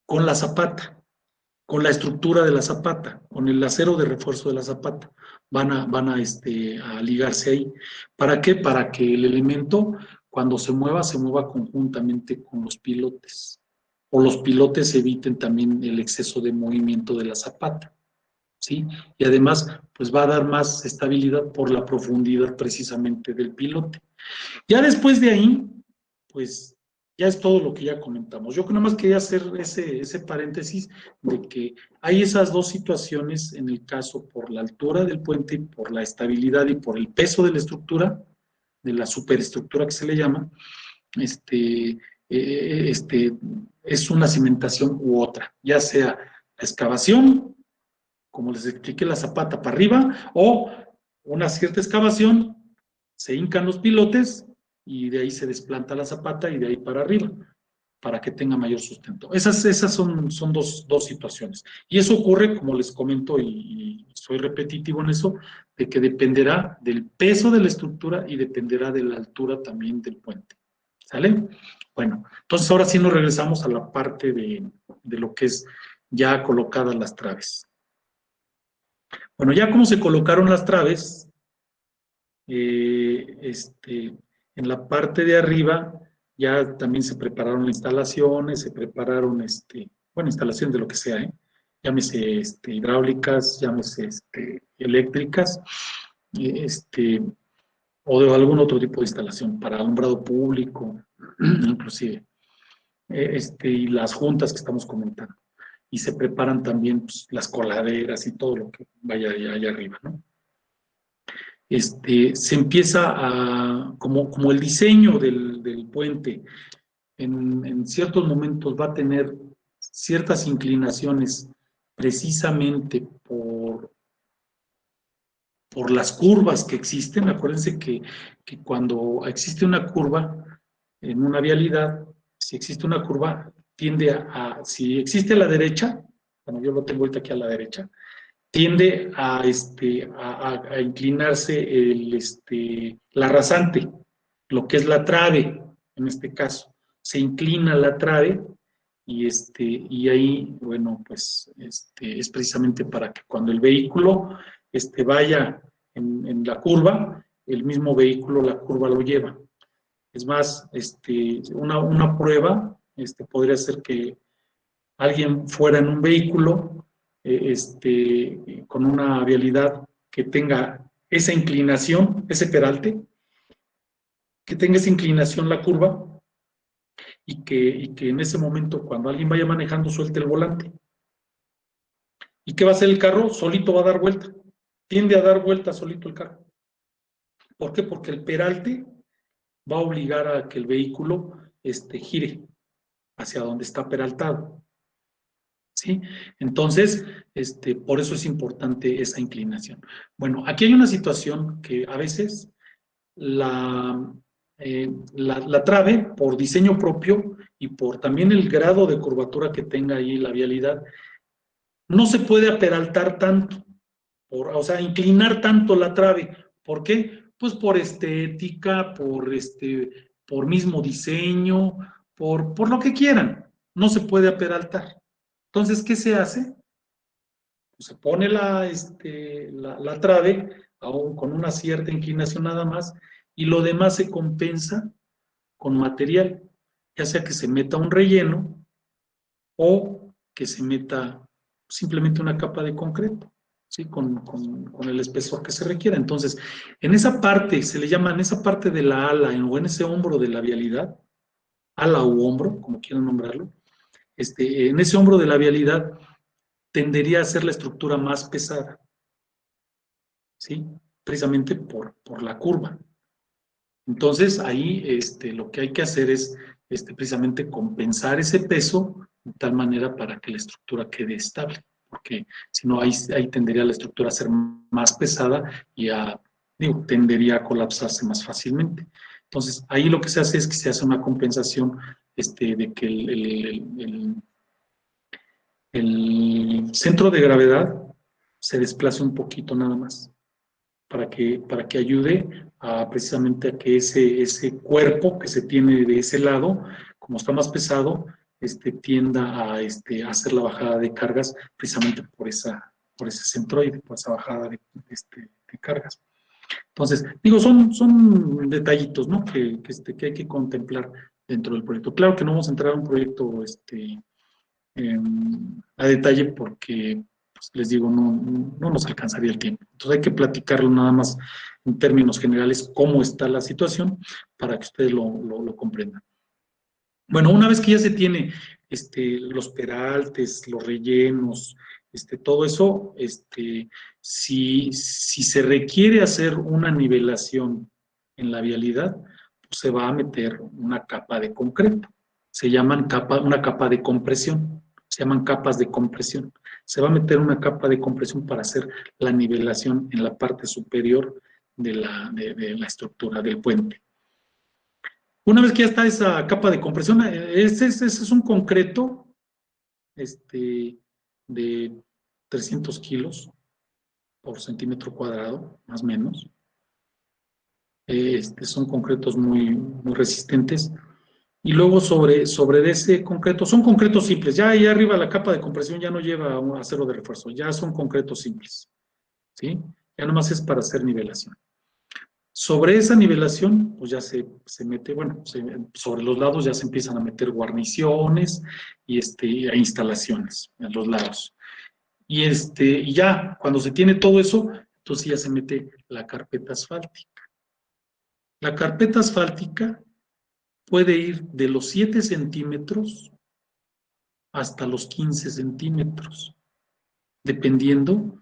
con la zapata, con la estructura de la zapata, con el acero de refuerzo de la zapata. Van a ligarse ahí. ¿Para qué? Para que el elemento, cuando se mueva conjuntamente con los pilotes. O los pilotes eviten también el exceso de movimiento de la zapata. ¿Sí? Y además, pues va a dar más estabilidad por la profundidad precisamente del pilote. Ya después de ahí, pues ya es todo lo que ya comentamos. Yo nada más quería hacer ese paréntesis de que hay esas dos situaciones en el caso por la altura del puente, por la estabilidad y por el peso de la estructura, de la superestructura que se le llama, es una cimentación u otra, ya sea la excavación, como les expliqué, la zapata para arriba, o una cierta excavación, se hincan los pilotes y de ahí se desplanta la zapata y de ahí para arriba, para que tenga mayor sustento. Esas son dos situaciones. Y eso ocurre, como les comento, y soy repetitivo en eso, de que dependerá del peso de la estructura y dependerá de la altura también del puente. ¿Sale? Bueno, entonces ahora sí nos regresamos a la parte de lo que es ya colocadas las traves. Bueno, ya como se colocaron las traves, en la parte de arriba ya también se prepararon instalaciones, se prepararon, instalaciones de lo que sea, llámese hidráulicas, llámese eléctricas, o de algún otro tipo de instalación para alumbrado público, inclusive, y las juntas que estamos comentando. Y se preparan también pues, las coladeras y todo lo que vaya allá arriba, ¿no? Se empieza como el diseño del puente, en ciertos momentos va a tener ciertas inclinaciones precisamente por las curvas que existen. Acuérdense que cuando existe una curva en una vialidad, si existe una curva, tiende si existe a la derecha, bueno, yo lo tengo ahorita aquí a la derecha, tiende a inclinarse la rasante, lo que es la trave, en este caso. Se inclina la trave y ahí, bueno, pues es precisamente para que cuando el vehículo vaya en la curva, el mismo vehículo la curva lo lleva. Es más, una prueba podría ser que alguien fuera en un vehículo con una vialidad que tenga esa inclinación, ese peralte, que tenga esa inclinación la curva y que en ese momento cuando alguien vaya manejando suelte el volante. ¿Y qué va a hacer el carro? Solito va a dar vuelta. Tiende a dar vuelta solito el carro. ¿Por qué? Porque el peralte va a obligar a que el vehículo gire hacia donde está peraltado. ¿Sí? Entonces, por eso es importante esa inclinación. Bueno, aquí hay una situación que a veces la trave, por diseño propio y por también el grado de curvatura que tenga ahí la vialidad, no se puede aperaltar tanto, o sea, inclinar tanto la trave. ¿Por qué? Pues por estética, por mismo diseño, por lo que quieran. No se puede aperaltar. Entonces, ¿qué se hace? Pues se pone la trave, aún con una cierta inclinación nada más, y lo demás se compensa con material, ya sea que se meta un relleno o que se meta simplemente una capa de concreto, ¿sí? Con el espesor que se requiera. Entonces, en esa parte, se le llama, en esa parte de la ala, o en ese hombro de la vialidad, ala u hombro, como quieran nombrarlo, en ese hombro de la vialidad tendería a ser la estructura más pesada, ¿sí? Precisamente por la curva. Entonces, ahí lo que hay que hacer es precisamente compensar ese peso de tal manera para que la estructura quede estable, porque si no, ahí tendería la estructura a ser más pesada y tendería a colapsarse más fácilmente. Entonces, ahí lo que se hace es que se hace una compensación de que el centro de gravedad se desplace un poquito nada más, para que ayude precisamente a que ese cuerpo que se tiene de ese lado, como está más pesado, tienda a hacer la bajada de cargas precisamente por ese centroide, por esa bajada de cargas. Entonces, digo, son detallitos, ¿no? Que hay que contemplar dentro del proyecto. Claro que no vamos a entrar a un proyecto a detalle porque, pues, les digo, no nos alcanzaría el tiempo. Entonces hay que platicarlo nada más en términos generales, cómo está la situación, para que ustedes lo comprendan. Bueno, una vez que ya se tiene los peraltes, los rellenos, todo eso, si se requiere hacer una nivelación en la vialidad, pues se va a meter una capa de concreto. Se llaman una capa de compresión, se llaman capas de compresión. Se va a meter una capa de compresión para hacer la nivelación en la parte superior de la estructura del puente. Una vez que ya está esa capa de compresión, ese es un concreto de 300 kilos por centímetro cuadrado, más o menos. Son concretos muy, muy resistentes. Y luego sobre ese concreto, son concretos simples. Ya ahí arriba la capa de compresión ya no lleva un acero de refuerzo, ya son concretos simples. ¿Sí? Ya nomás es para hacer nivelación. Sobre esa nivelación, pues ya se mete, bueno, sobre los lados ya se empiezan a meter guarniciones y a instalaciones en los lados. Y ya, cuando se tiene todo eso, entonces ya se mete la carpeta asfáltica. La carpeta asfáltica puede ir de los 7 centímetros hasta los 15 centímetros, dependiendo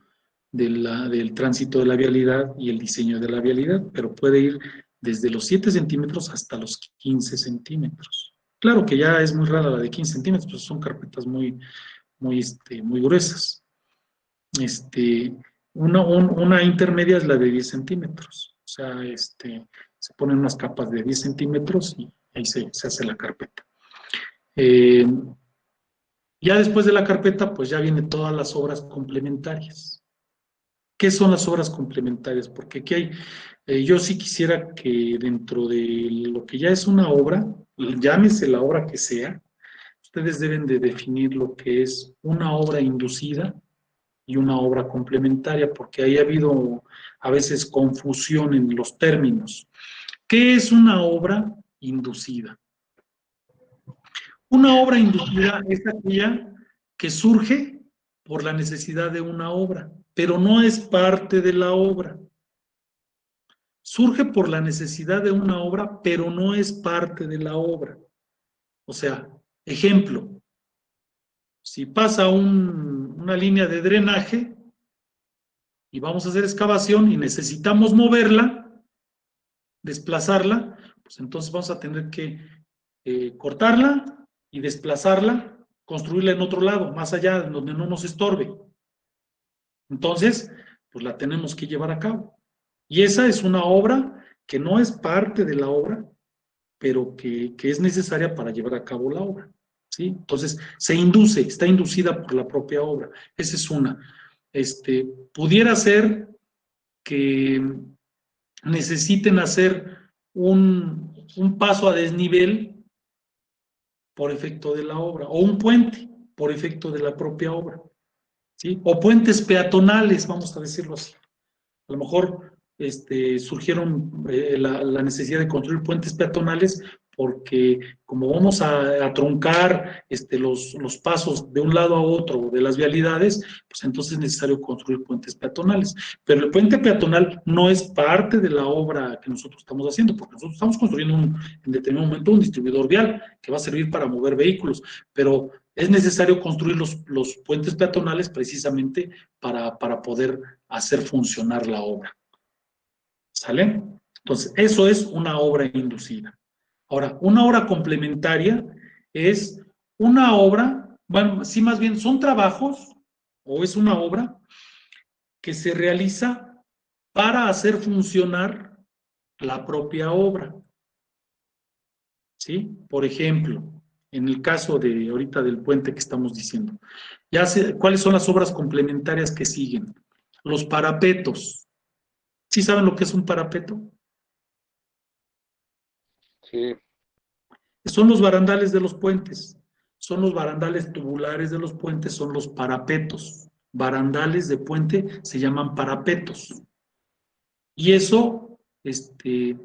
del tránsito de la vialidad y el diseño de la vialidad, pero puede ir desde los 7 centímetros hasta los 15 centímetros. Claro que ya es muy rara la de 15 centímetros, pues son carpetas muy gruesas. Una intermedia es la de 10 centímetros. O sea, se ponen unas capas de 10 centímetros y ahí se hace la carpeta. Ya después de la carpeta, pues ya vienen todas las obras complementarias. ¿Qué son las obras complementarias? Porque aquí yo sí quisiera que dentro de lo que ya es una obra, llámese la obra que sea, ustedes deben de definir lo que es una obra inducida y una obra complementaria, porque ahí ha habido a veces confusión en los términos. ¿Qué es una obra inducida? Una obra inducida es aquella que surge por la necesidad de una obra, pero no es parte de la obra. Surge por la necesidad de una obra, pero no es parte de la obra. O sea, ejemplo, si pasa una línea de drenaje y vamos a hacer excavación y necesitamos moverla, desplazarla, pues entonces vamos a tener que cortarla y desplazarla, construirla en otro lado, más allá, donde no nos estorbe. Entonces, pues la tenemos que llevar a cabo. Y esa es una obra que no es parte de la obra, pero que es necesaria para llevar a cabo la obra. ¿Sí? Entonces, está inducida por la propia obra. Esa es una. Pudiera ser que necesiten hacer un paso a desnivel por efecto de la obra, o un puente por efecto de la propia obra, ¿sí? O puentes peatonales, vamos a decirlo así. A lo mejor surgieron la necesidad de construir puentes peatonales porque como vamos a truncar los pasos de un lado a otro de las vialidades, pues entonces es necesario construir puentes peatonales. Pero el puente peatonal no es parte de la obra que nosotros estamos haciendo, porque nosotros estamos construyendo en determinado momento un distribuidor vial que va a servir para mover vehículos, pero es necesario construir los puentes peatonales precisamente para poder hacer funcionar la obra. ¿Sale? Entonces, eso es una obra inducida. Ahora, una obra complementaria es una obra, bueno, sí, más bien son trabajos, o es una obra que se realiza para hacer funcionar la propia obra. ¿Sí? Por ejemplo, en el caso de ahorita del puente que estamos diciendo, ¿cuáles son las obras complementarias que siguen? Los parapetos. ¿Sí saben lo que es un parapeto?
Sí.
Son los barandales de los puentes. Son los barandales tubulares de los puentes, son los parapetos. Barandales de puente se llaman parapetos. Y eso, eh,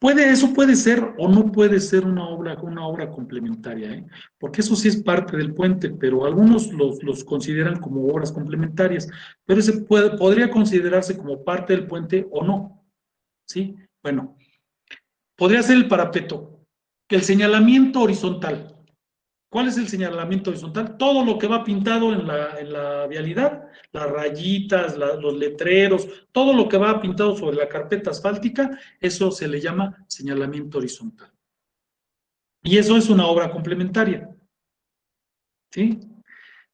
eso puede ser o no puede ser una obra complementaria, ¿eh? Porque eso sí es parte del puente, pero algunos los consideran como obras complementarias, pero ese podría considerarse como parte del puente o no, ¿sí? Bueno, podría ser el parapeto, el señalamiento horizontal. ¿Cuál es el señalamiento horizontal? Todo lo que va pintado en la vialidad, las rayitas, los letreros, todo lo que va pintado sobre la carpeta asfáltica, eso se le llama señalamiento horizontal. Y eso es una obra complementaria, ¿sí?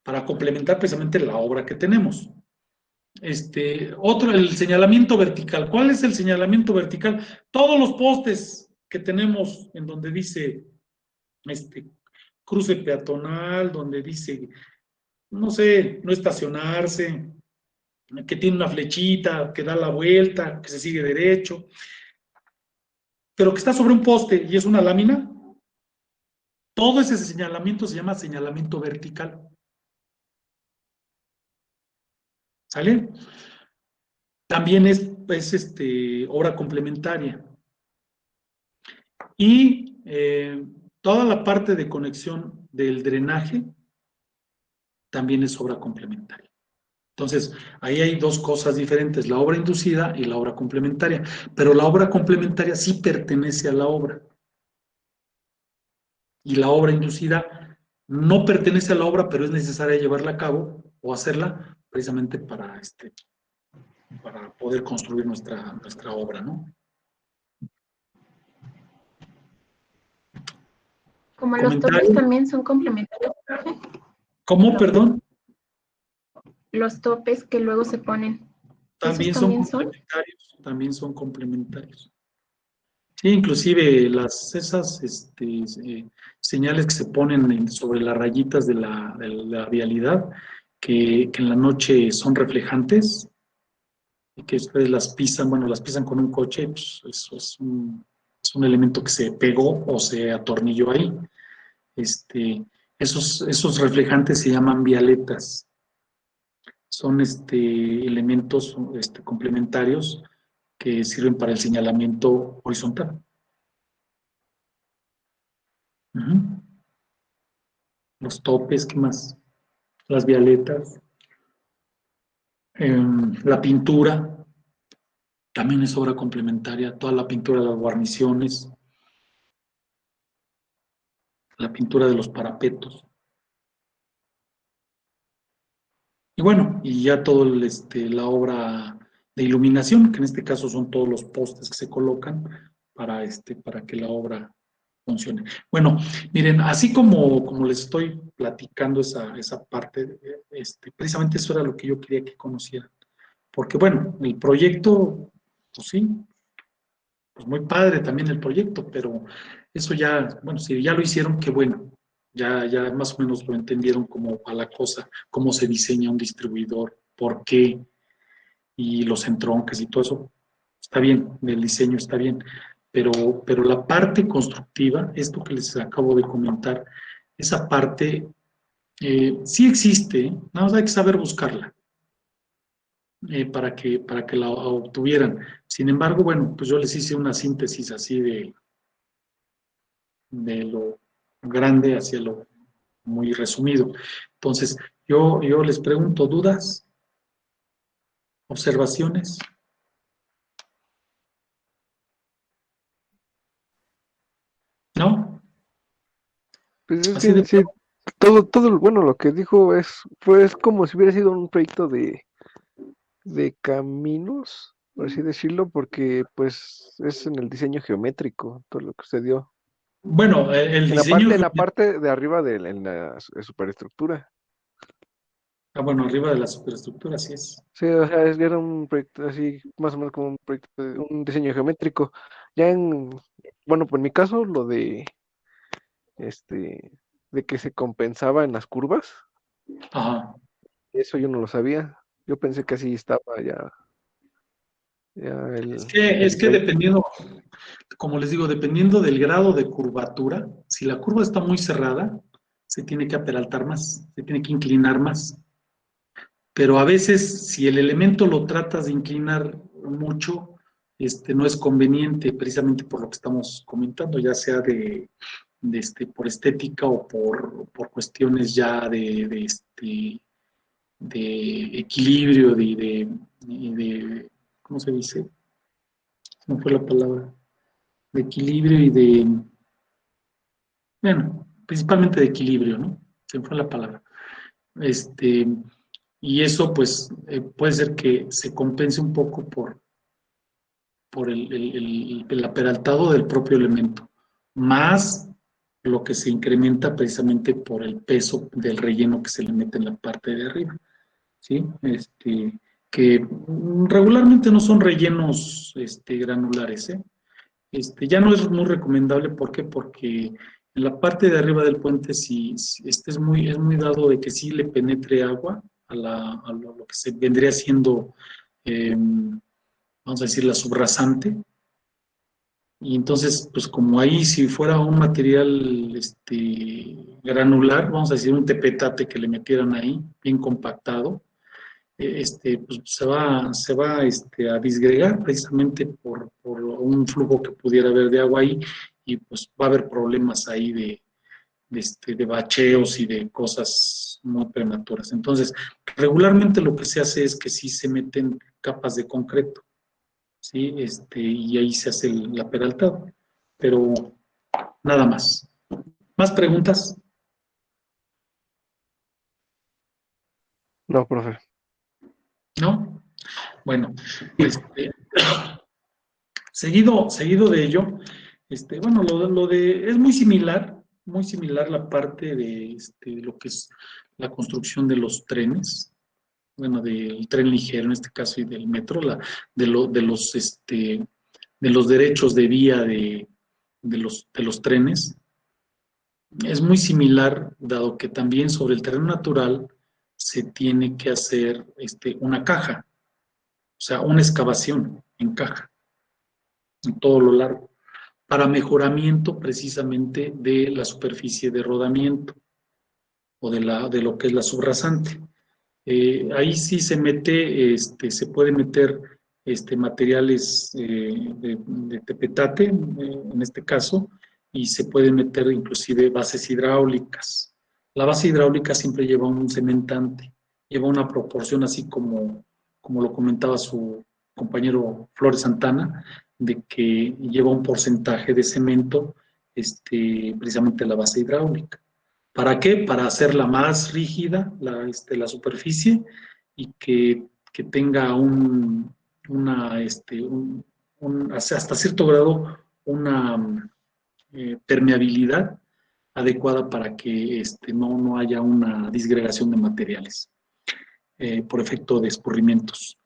Para complementar precisamente la obra que tenemos. El señalamiento vertical. ¿Cuál es el señalamiento vertical? Todos los postes que tenemos en donde dice cruce peatonal, donde dice, no sé, no estacionarse, que tiene una flechita, que da la vuelta, que se sigue derecho, pero que está sobre un poste y es una lámina, todo ese señalamiento se llama señalamiento vertical. ¿Sale? También es obra complementaria. Y toda la parte de conexión del drenaje también es obra complementaria. Entonces, ahí hay dos cosas diferentes, la obra inducida y la obra complementaria. Pero la obra complementaria sí pertenece a la obra. Y la obra inducida no pertenece a la obra, pero es necesaria llevarla a cabo o hacerla precisamente para poder construir nuestra obra, ¿no?
Como los topes
¿Comentario?
también son complementarios, profe.
¿Cómo, perdón?
Los topes que luego se ponen, ¿esos
También son
también son?
complementarios, también son complementarios. Sí, inclusive esas señales que se ponen sobre las rayitas de la vialidad, que en la noche son reflejantes y que ustedes las pisan, bueno, las pisan con un coche, pues eso es un elemento que se pegó o se atornilló ahí. Esos reflejantes se llaman vialetas. Son elementos complementarios que sirven para el señalamiento horizontal. Ujú. Los topes, ¿qué más? Las vialetas, la pintura, también es obra complementaria, toda la pintura de las guarniciones, la pintura de los parapetos. Y bueno, y ya todo la obra de iluminación, que en este caso son todos los postes que se colocan para que la obra funcione. Bueno, miren, así como les estoy platicando esa parte, precisamente eso era lo que yo quería que conocieran. Porque bueno, el proyecto, pues sí, pues muy padre también el proyecto, pero eso ya, bueno, si ya lo hicieron, qué bueno. Ya más o menos lo entendieron cómo va la cosa, cómo se diseña un distribuidor, por qué, y los entronques y todo eso. Está bien, el diseño está bien, pero la parte constructiva, esto que les acabo de comentar, esa parte sí existe, nada más hay que saber buscarla. Para que la obtuvieran. Sin embargo, bueno, pues yo les hice una síntesis así de lo grande hacia lo muy resumido. Entonces, yo les pregunto, ¿dudas? ¿Observaciones? ¿No?
Pues es
Así
que
de
sí, todo, bueno, lo que dijo fue como si hubiera sido un proyecto de caminos, por así decirlo, porque pues es en el diseño geométrico, todo lo que usted dio.
bueno, el diseño,
En la parte de arriba en la superestructura.
bueno, arriba de la superestructura, así es.
Sí, o sea, era un proyecto así, más o menos como un proyecto, un diseño geométrico. Bueno, pues en mi caso, lo este, de que se compensaba en las curvas,
Ajá.
Eso yo no lo sabía. Yo pensé que así estaba ya el
Es que
diseño.
dependiendo, como les digo, dependiendo del grado de curvatura, si la curva está muy cerrada, se tiene que aperaltar más, se tiene que inclinar más. Pero a veces, si el elemento lo tratas de inclinar mucho, no es conveniente, precisamente por lo que estamos comentando, ya sea por estética o por cuestiones ya de equilibrio, ¿cómo se dice? No fue la palabra, de equilibrio bueno, principalmente de equilibrio, ¿no? Se me fue la palabra. Este, y eso, pues, puede ser que se compense un poco por el aperaltado del propio elemento, más lo que se incrementa precisamente por el peso del relleno que se le mete en la parte de arriba, ¿sí? Que regularmente no son rellenos granulares, ¿eh? Ya no es muy recomendable, ¿por qué? Porque en la parte de arriba del puente si es muy dado de que sí le penetre agua a lo que se vendría siendo, vamos a decir, la subrasante. Y entonces, pues como ahí si fuera un material granular, vamos a decir un tepetate que le metieran ahí, bien compactado, pues a disgregar precisamente por un flujo que pudiera haber de agua ahí y pues va a haber problemas ahí de bacheos y de cosas muy prematuras. Entonces, regularmente lo que se hace es que sí se meten capas de concreto, ¿sí? Y ahí se hace la peraltada, pero nada más. ¿Más preguntas?
No, profe.
¿No? Bueno, seguido de ello, bueno, es muy similar la parte de lo que es la construcción de los trenes, bueno, del tren ligero en este caso y del metro, de los derechos de vía de los trenes. Es muy similar, dado que también sobre el terreno natural se tiene que hacer una caja, o sea, una excavación en caja, en todo lo largo, para mejoramiento precisamente de la superficie de rodamiento o de lo que es la subrasante. Ahí sí se puede meter materiales de tepetate, en este caso, y se puede meter inclusive bases hidráulicas. La base hidráulica siempre lleva un cementante, lleva una proporción así como lo comentaba su compañero Flores Santana, de que lleva un porcentaje de cemento, precisamente la base hidráulica. ¿Para qué? Para hacerla más rígida, la superficie, y que tenga hasta cierto grado una permeabilidad adecuada para que no haya una disgregación de materiales por efecto de escurrimientos.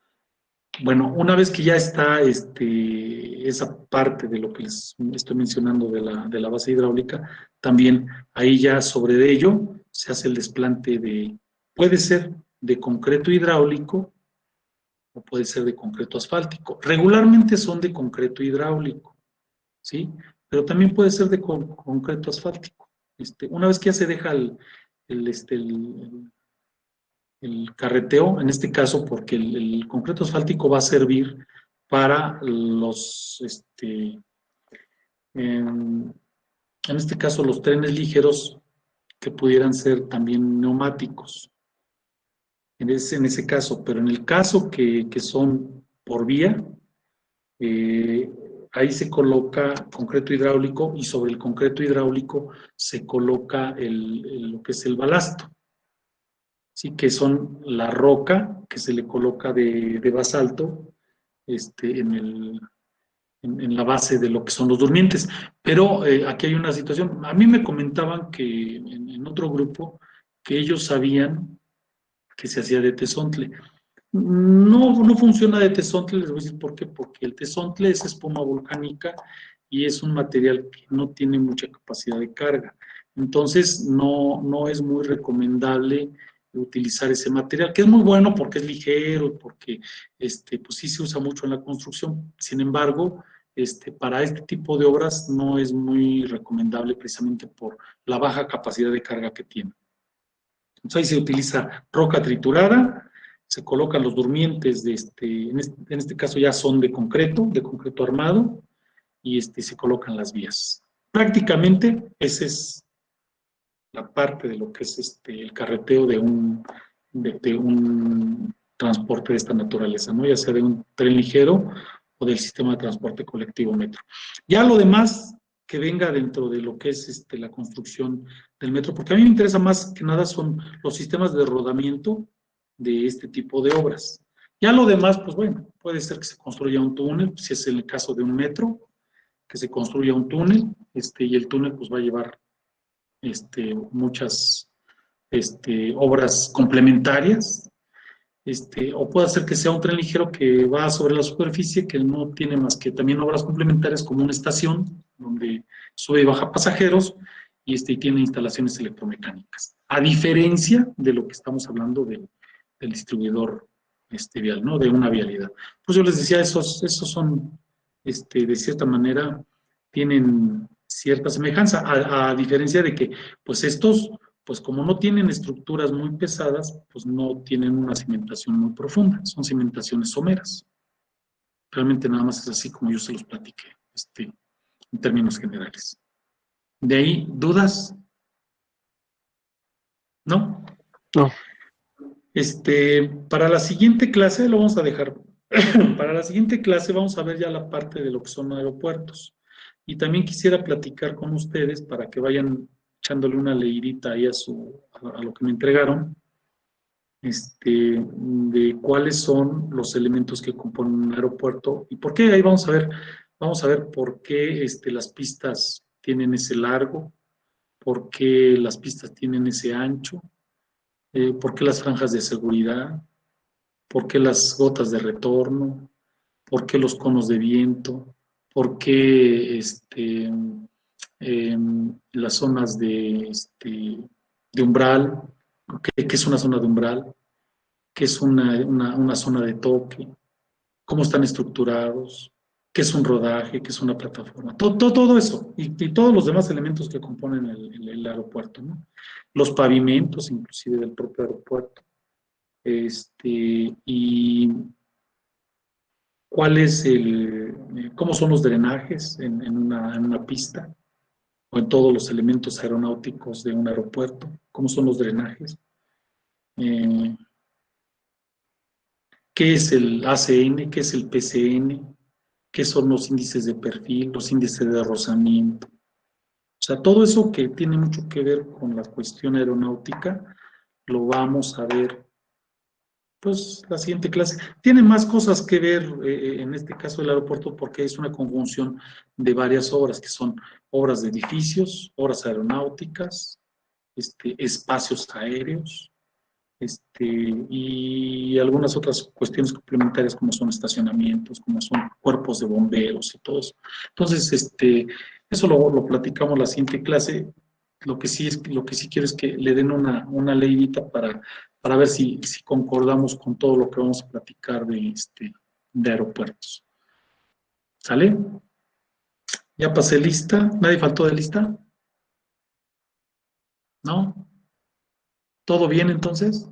Bueno, una vez que ya está esa parte de lo que les estoy mencionando de la base hidráulica, también ahí ya sobre de ello se hace el desplante puede ser de concreto hidráulico o puede ser de concreto asfáltico. Regularmente son de concreto hidráulico, ¿sí? Pero también puede ser de concreto asfáltico. Una vez que ya se deja el carreteo, en este caso porque el concreto asfáltico va a servir para en este caso los trenes ligeros que pudieran ser también neumáticos, en ese caso, pero en el caso que son por vía, ahí se coloca concreto hidráulico y sobre el concreto hidráulico se coloca lo que es el balasto. Sí, que son la roca que se le coloca de basalto en la base de lo que son los durmientes. Pero aquí hay una situación. A mí me comentaban que en otro grupo que ellos sabían que se hacía de tezontle. No funciona de tezontle, les voy a decir por qué. Porque el tezontle es espuma volcánica y es un material que no tiene mucha capacidad de carga. Entonces, no es muy recomendable utilizar ese material, que es muy bueno porque es ligero, porque pues sí se usa mucho en la construcción. Sin embargo, para este tipo de obras no es muy recomendable precisamente por la baja capacidad de carga que tiene. Entonces ahí se utiliza roca triturada, se colocan los durmientes en este caso ya son de concreto armado, y se colocan las vías. Prácticamente esa es la parte de lo que es el carreteo de un transporte de esta naturaleza, ¿no? Ya sea de un tren ligero o del sistema de transporte colectivo metro. Ya lo demás que venga dentro de lo que es la construcción del metro, porque a mí me interesa más que nada son los sistemas de rodamiento de este tipo de obras. Ya lo demás, pues bueno, puede ser que se construya un túnel, si es el caso de un metro, que se construya un túnel, y el túnel pues va a llevar muchas obras complementarias, o puede ser que sea un tren ligero que va sobre la superficie, que no tiene más que también obras complementarias como una estación donde sube y baja pasajeros y tiene instalaciones electromecánicas. A diferencia de lo que estamos hablando del distribuidor vial, ¿no? De una vialidad. Pues yo les decía, esos son, de cierta manera, tienen cierta semejanza, a diferencia de que, pues estos, pues como no tienen estructuras muy pesadas, pues no tienen una cimentación muy profunda, son cimentaciones someras. Realmente nada más es así como yo se los platiqué, en términos generales. De ahí, ¿dudas? ¿No?
No.
Para la siguiente clase lo vamos a dejar. Para la siguiente clase vamos a ver ya la parte de lo que son aeropuertos. Y también quisiera platicar con ustedes para que vayan echándole una leidita ahí a lo que me entregaron, de cuáles son los elementos que componen un aeropuerto y por qué. Ahí vamos a ver por qué las pistas tienen ese largo, por qué las pistas tienen ese ancho, por qué las franjas de seguridad, por qué las gotas de retorno, por qué los conos de viento, por qué las zonas de umbral, qué es una zona de umbral, qué es una zona de toque, cómo están estructurados, qué es un rodaje, qué es una plataforma, todo eso y todos los demás elementos que componen el aeropuerto, ¿no? Los pavimentos inclusive del propio aeropuerto, y cómo son los drenajes en una pista o en todos los elementos aeronáuticos de un aeropuerto, cómo son los drenajes, qué es el ACN, qué es el PCN, qué son los índices de perfil, los índices de rozamiento. O sea, todo eso que tiene mucho que ver con la cuestión aeronáutica, lo vamos a ver pues la siguiente clase. Tiene más cosas que ver en este caso del aeropuerto porque es una conjunción de varias obras que son obras de edificios, obras aeronáuticas, espacios aéreos, y algunas otras cuestiones complementarias como son estacionamientos, como son cuerpos de bomberos y todo eso. Entonces, eso lo platicamos la siguiente clase. Lo que sí quiero es que le den una leidita para ver si concordamos con todo lo que vamos a platicar de aeropuertos. ¿Sale? Ya pasé lista. ¿Nadie faltó de lista? ¿No? ¿Todo bien entonces?